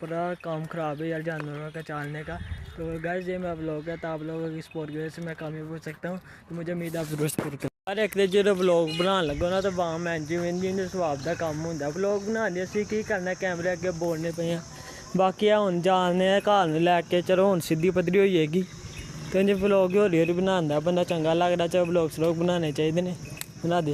बड़ा काम ख़राब है यार जानवरों का चालने का। तो गाइस ये मेरा व्लॉग है, तो आप लोगों की सपोर्ट की वजह से मैं कामयाब हो सकता हूँ। तो मुझे उम्मीद है आप जरूर सपोर्ट करें। हर एक जो व्लॉग बनाने लगो ना तो वहाँ मैं जिन स्वाब का काम होंगे। व्लॉग बनाने असी की करना, कैमरे अगे बोलने पे हैं। बाकी हुन जाने घर लैके चलो हुन सीधी पद्धरी हो जाएगी। तो इंज व्लॉग हौली हौली बनांदा बंदा चंगा लगदा। चलो व्लॉग बनाने चाहिए ने, बना दे।